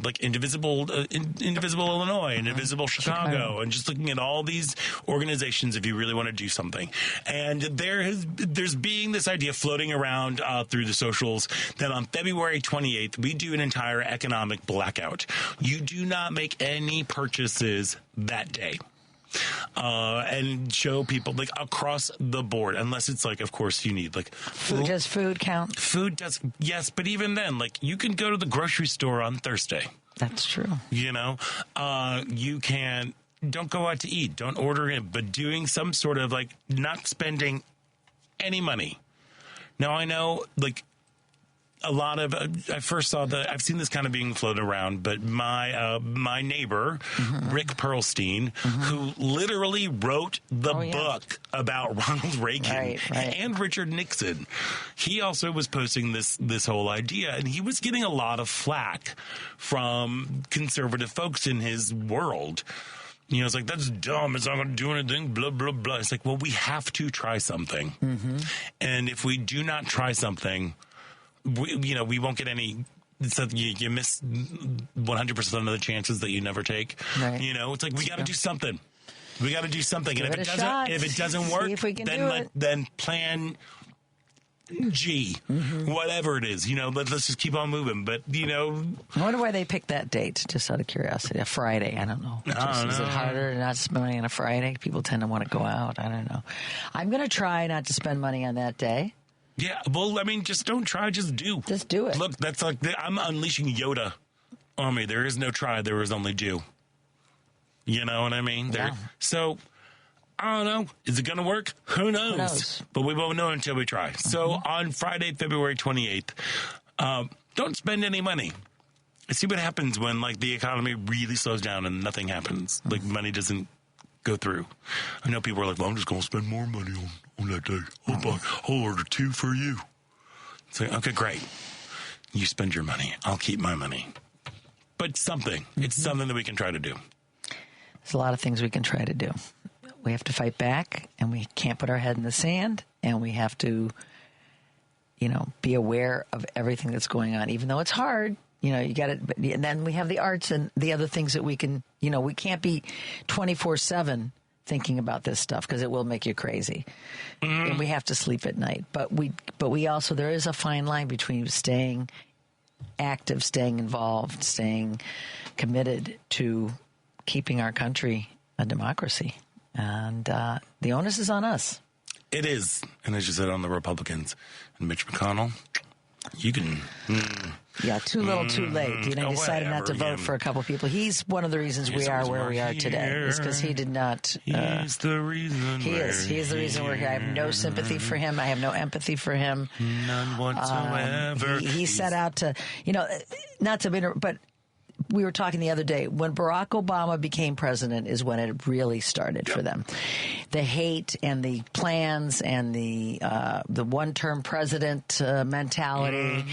like Indivisible Illinois, Indivisible Chicago, and just looking at all these organizations if you really want to do something. And there's being this idea floating around through the socials that on February 28th, we do an entire economic blackout. You do not make any purchases that day. And show people like across the board, unless it's like, of course, you need like food. Does food count? Food does, yes, but even then, like you can go to the grocery store on Thursday. That's true. You can don't go out to eat, don't order in, but doing some sort of like not spending any money. Now I know like. A lot of I first saw I've seen this kind of being floated around, but my neighbor Rick Perlstein, who literally wrote the book about Ronald Reagan and Richard Nixon, he also was posting this whole idea, and he was getting a lot of flack from conservative folks in his world. It's like, that's dumb. It's not going to do anything, blah, blah, blah. It's like, well, we have to try something. Mm-hmm. And if we do not try something, we won't get any. So you miss 100% of the chances that you never take. Right. It's like we got to do something. We got to do something, and if it doesn't work, then plan G, whatever it is. Let's just keep on moving. But I wonder why they picked that date. Just out of curiosity, a Friday. I don't know. Is it harder to not spend money on a Friday? People tend to want to go out. I don't know. I'm going to try not to spend money on that day. Yeah, well, I mean, just don't try, just do. Just do it. Look, that's like, I'm unleashing Yoda on me. There is no try, there is only do. You know what I mean? Yeah. So, I don't know. Is it going to work? Who knows? But we won't know until we try. So, on Friday, February 28th, don't spend any money. See what happens when, like, the economy really slows down and nothing happens. Like, money doesn't go through. I know people are like, well, I'm just going to spend more money on that day. I'll order 2 for you. It's like, okay, great. You spend your money. I'll keep my money. But something. It's something that we can try to do. There's a lot of things we can try to do. We have to fight back, and we can't put our head in the sand, and we have to, be aware of everything that's going on, even though it's hard. You got it. And then we have the arts and the other things that we can, we can't be 24/7 thinking about this stuff because it will make you crazy. And we have to sleep at night. But we also, there is a fine line between staying active, staying involved, staying committed to keeping our country a democracy. And the onus is on us. It is. And as you said, on the Republicans and Mitch McConnell, you can... Yeah, too little, too late. He decided not to vote for a couple of people. He's one of the reasons we are where we are today. Is because he did not. He's the reason. He is. He is the reason we're here. I have no sympathy for him. I have no empathy for him. None whatsoever. He set out to, not to, but we were talking the other day, when Barack Obama became president is when it really started for them. The hate and the plans and the one-term president mentality.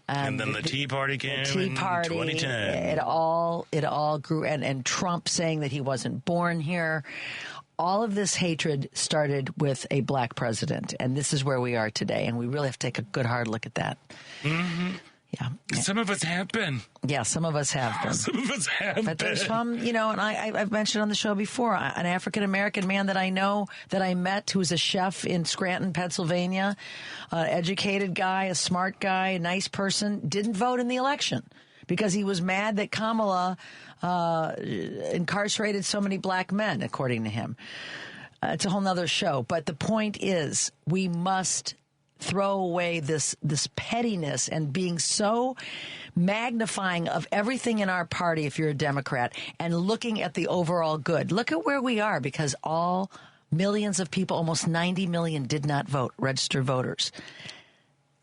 And then the Tea Party came in 2010. It all grew. And Trump saying that he wasn't born here. All of this hatred started with a black president. And this is where we are today. And we really have to take a good, hard look at that. Mm-hmm. Yeah. Some of us have been. Yeah, some of us have been. Some of us have been. But there's some, and I've mentioned on the show before, an African-American man that I know, that I met, who's a chef in Scranton, Pennsylvania, an educated guy, a smart guy, a nice person, didn't vote in the election because he was mad that Kamala incarcerated so many black men, according to him. It's a whole nother show. But the point is, we must throw away this pettiness and being so magnifying of everything in our party if you're a Democrat and looking at the overall good. Look at where we are, because all millions of people, almost 90 million, did not vote, registered voters.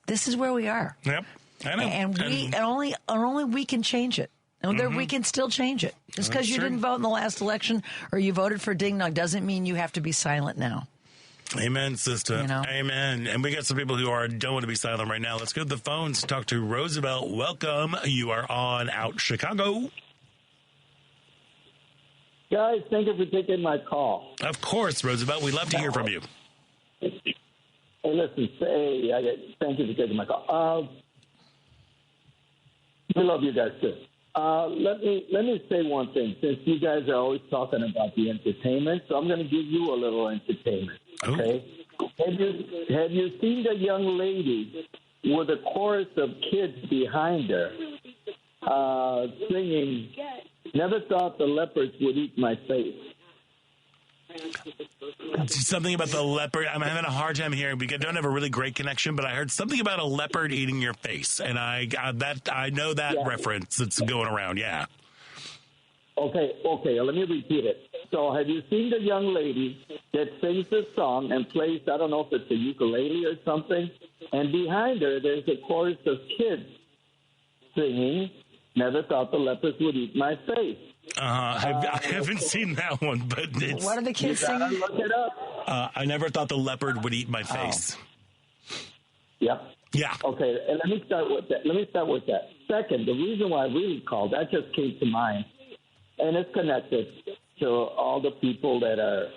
This is where we are. Yep. I know. And only we can change it. And we can still change it. Just because you didn't vote in the last election or you voted for Ding Dong doesn't mean you have to be silent now. Amen, sister. You know? Amen. And we got some people who don't want to be silent right now. Let's go to the phones to talk to Roosevelt. Welcome. You are on Out Chicago. Guys, thank you for taking my call. Of course, Roosevelt. We'd love to hear from you. Hey, listen, thank you for taking my call. We love you guys, too. Let me say one thing. Since you guys are always talking about the entertainment, so I'm going to give you a little entertainment. Okay? Have you seen the young lady with a chorus of kids behind her singing, "Never thought the leopards would eat my face"? Something about the leopard. I'm having a hard time hearing. We don't have a really great connection, but I heard something about a leopard eating your face, and I know that reference that's going around. Yeah. Okay. Let me repeat it. So, have you seen the young lady that sings this song and plays? I don't know if it's a ukulele or something, and behind her there's a chorus of kids singing, "Never thought the leopards would eat my face." I haven't seen that one, but it's... What are the kids singing? Look it up. I never thought the leopard would eat my face. Yep. Yeah. Okay, and let me start with that. Second, the reason why I really called, that just came to mind, and it's connected to all the people that are,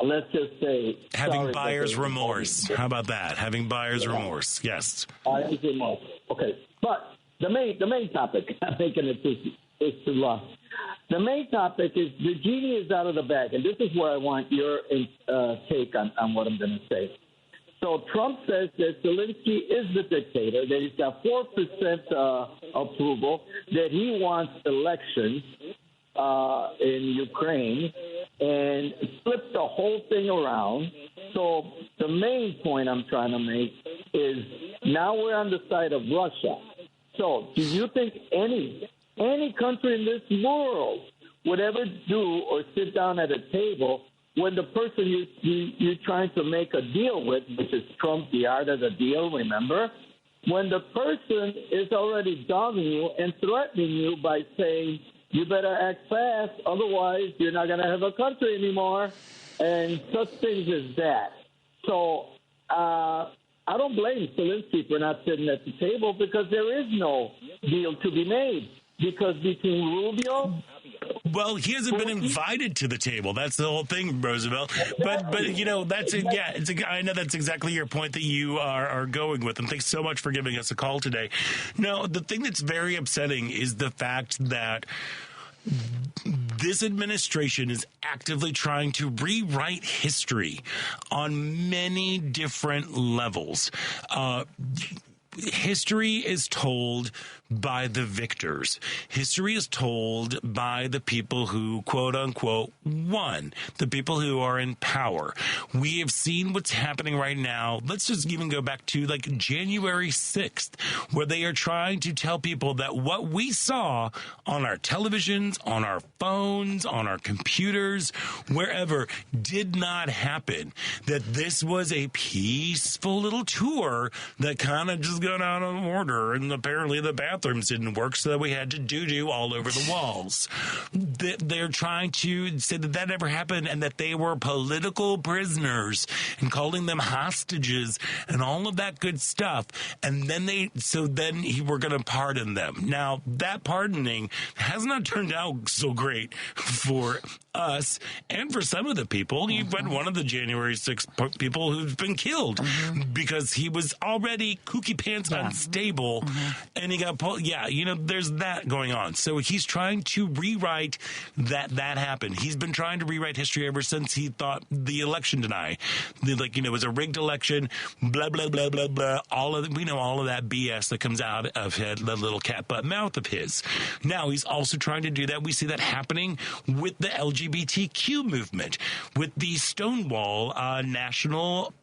let's just say... Having buyer's remorse. How about that? Having buyer's remorse. Yes. Buyer's remorse. Okay, but the main topic, I'm making it it's too long. The main topic is the genie is out of the bag, and this is where I want your take on what I'm going to say. So Trump says that Zelensky is the dictator, that he's got 4% approval, that he wants elections in Ukraine, and flip the whole thing around. So the main point I'm trying to make is now we're on the side of Russia. So do you think any country in this world would ever do or sit down at a table when the person you're trying to make a deal with, which is Trump, the art of the deal, remember? When the person is already dogging you and threatening you by saying, you better act fast, otherwise you're not going to have a country anymore, and such things as that. So I don't blame Zelensky for not sitting at the table because there is no deal to be made. Because between Rubio... Well, he hasn't been invited to the table. That's the whole thing, Roosevelt. But you know, that's it. Yeah, I know that's exactly your point that you are going with. And thanks so much for giving us a call today. No, the thing that's very upsetting is the fact that this administration is actively trying to rewrite history on many different levels. History is told by the victors. History is told by the people who, quote unquote, won, the people who are in power. We have seen what's happening right now. Let's just even go back to like January 6th, where they are trying to tell people that what we saw on our televisions, on our phones, on our computers, wherever, did not happen. That this was a peaceful little tour that kind of just got out of order, and apparently the bathrooms didn't work, so that we had to doo-doo all over the walls. They're trying to say that that never happened and that they were political prisoners and calling them hostages and all of that good stuff. And then we're going to pardon them. Now, that pardoning has not turned out so great for us and for some of the people. You've been one of the January 6th people who's been killed because he was already kooky pants unstable and he got pulled. Yeah, you know, there's that going on. So he's trying to rewrite that happened. He's been trying to rewrite history ever since he thought the election deny. It was a rigged election, blah, blah, blah, blah, blah. We know all of that BS that comes out of the little cat butt mouth of his. Now he's also trying to do that. We see that happening with the LGBTQ movement, with the Stonewall National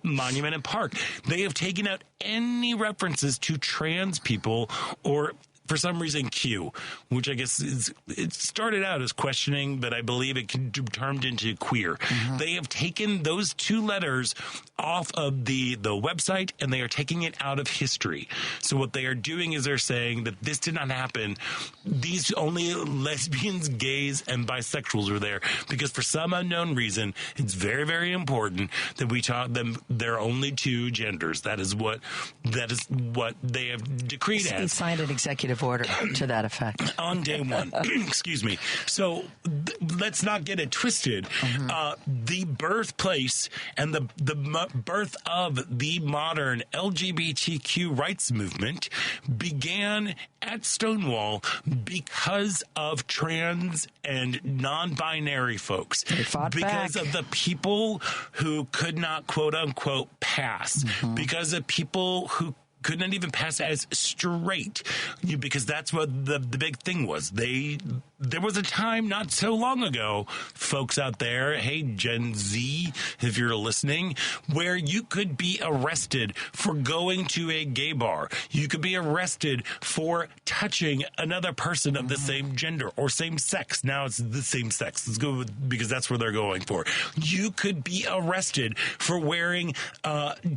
Monument and Park. They have taken out any references to trans people or for some reason, Q, which I guess it started out as questioning, but I believe it turned into queer. Mm-hmm. They have taken those two letters off of the website, and they are taking it out of history. So what they are doing is they're saying that this did not happen. These only lesbians, gays, and bisexuals are there because for some unknown reason, it's very, very important that we taught them there are only two genders. That is what they have decreed as. He signed an executive order to that effect on day one. Excuse me. So let's not get it twisted. Mm-hmm. The birthplace and the birth of the modern LGBTQ rights movement began at Stonewall because of trans and non-binary folks. They fought because back. Of the people who could not, quote unquote, pass. Mm-hmm. Because of people who could not even pass as straight, because that's what the big thing was. There was a time not so long ago, folks out there, hey, Gen Z, if you're listening, where you could be arrested for going to a gay bar. You could be arrested for touching another person of the same gender or same sex. Now it's the same sex. Let's go because that's where they're going for. You could be arrested for wearing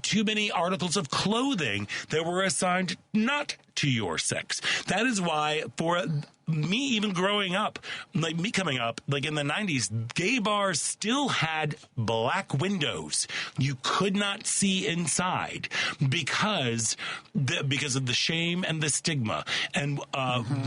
too many articles of clothing that were assigned not to your sex. That is why for me, even growing up, like me coming up, like in the 90s, gay bars still had black windows. You could not see inside because of the shame and the stigma. And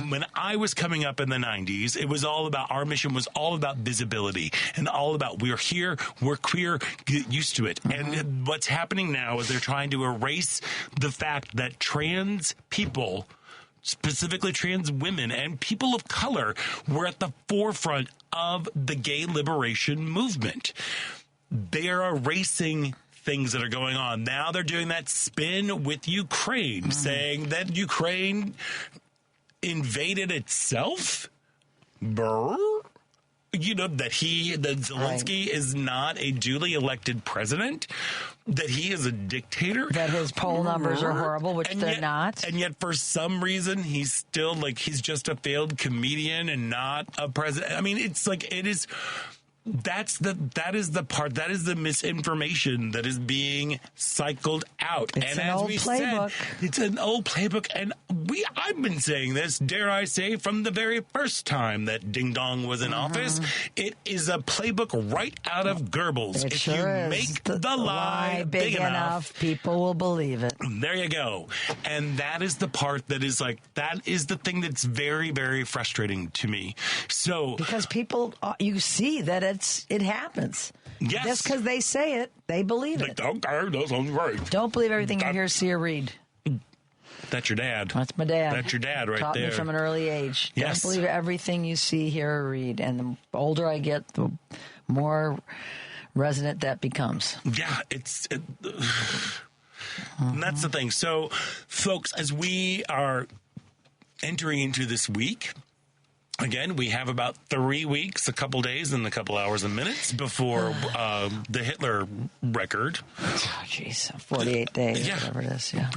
when I was coming up in the 90s, it was all about, our mission was all about visibility and all about we're here, we're queer, get used to it. And what's happening now is they're trying to erase the fact that trans people, specifically trans women and people of color, were at the forefront of the gay liberation movement. They are erasing things that are going on. Now they're doing that spin with Ukraine, saying that Ukraine invaded itself. Brr. You know, that Zelensky is not a duly elected president, that he is a dictator. That his poll numbers are horrible, which they're not. And yet, for some reason, he's still, like, he's just a failed comedian and not a president. I mean, it's like, it is... That is the misinformation that is being cycled out. It's an old playbook. It's an old playbook, and I've been saying this, dare I say, from the very first time that Ding Dong was in office. It is a playbook right out of Goebbels. It if sure you is. make the lie big enough, people will believe it. There you go. And that is the part that is like, that is the thing that's very, very frustrating to me. So because people, you see that it happens. Yes. Just because they say it, they believe it. Okay, that sounds right. Don't believe everything you hear, see, or read. That's your dad. That's my dad. That's your dad right Taught there. me from an early age. Yes. Don't believe everything you see, hear, or read. And the older I get, the more resonant that becomes. Yeah, and that's the thing. So, folks, as we are entering into this week, again, we have about 3 weeks, a couple days, and a couple hours and minutes before the Hitler record. Oh, jeez, 48 days, whatever it is. Yeah.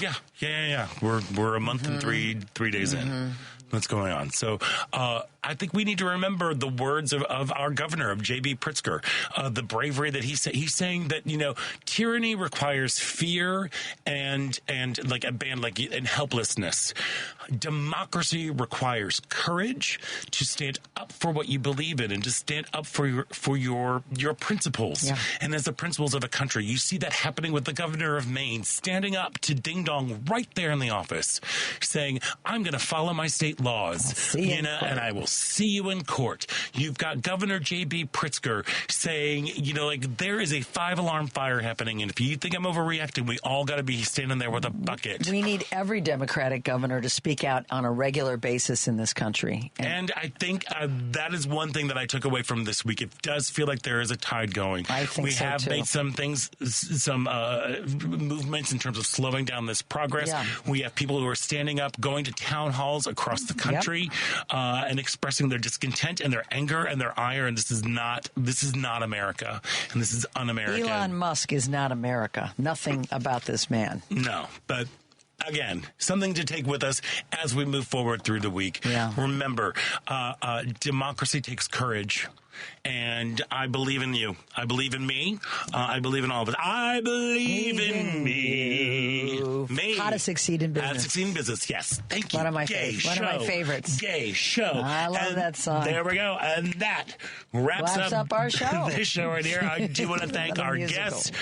We're a month and three days in. What's going on? So I think we need to remember the words of our governor, of J.B. Pritzker, the bravery that he's saying that, you know, tyranny requires fear and like and helplessness. Democracy requires courage to stand up for what you believe in and to stand up for your principles. Yeah. And as the principles of a country, you see that happening with the governor of Maine standing up to Ding Dong right there in the office, saying, "I'm going to follow my state laws, and I will see you in court." You've got Governor J.B. Pritzker saying, you know, like, there is a 5-alarm fire happening, and if you think I'm overreacting, we all got to be standing there with a bucket. We need every Democratic governor to speak out on a regular basis in this country. And I think that is one thing that I took away from this week. It does feel like there is a tide going. I think we so, have too. made some movements in terms of slowing down this progress. Yeah. We have people who are standing up, going to town halls across the country, and expressing their discontent and their anger and their ire. And this is not America, and this is un-American. Elon Musk is not America. Nothing about this man. No, but again, something to take with us as we move forward through the week. Yeah. Remember, democracy takes courage. And I believe in you. I believe in me. I believe in all of us. I believe in me. Me. How to succeed in business. How to succeed in business. Yes. Thank you. One of my favorites. Gay show. I love that song. There we go. And that wraps up our show. This show right here. I do want to thank our guest,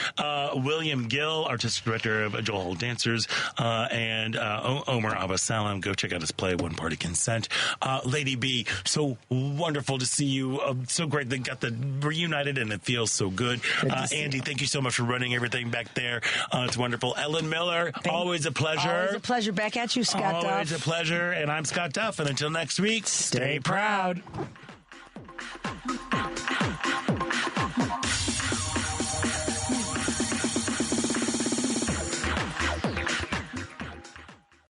William Gill, Artistic Director of Joel Hole Dancers, and Omar Abbasalam. Go check out his play, One Party Consent. Lady B, so wonderful to see you. So great they got the reunited, and it feels so good. Andy, thank you so much for running everything back there. It's wonderful. Ellen Miller, always a pleasure. Always a pleasure. Back at you, Scott Duff. Always a pleasure. And I'm Scott Duff. And until next week, stay proud.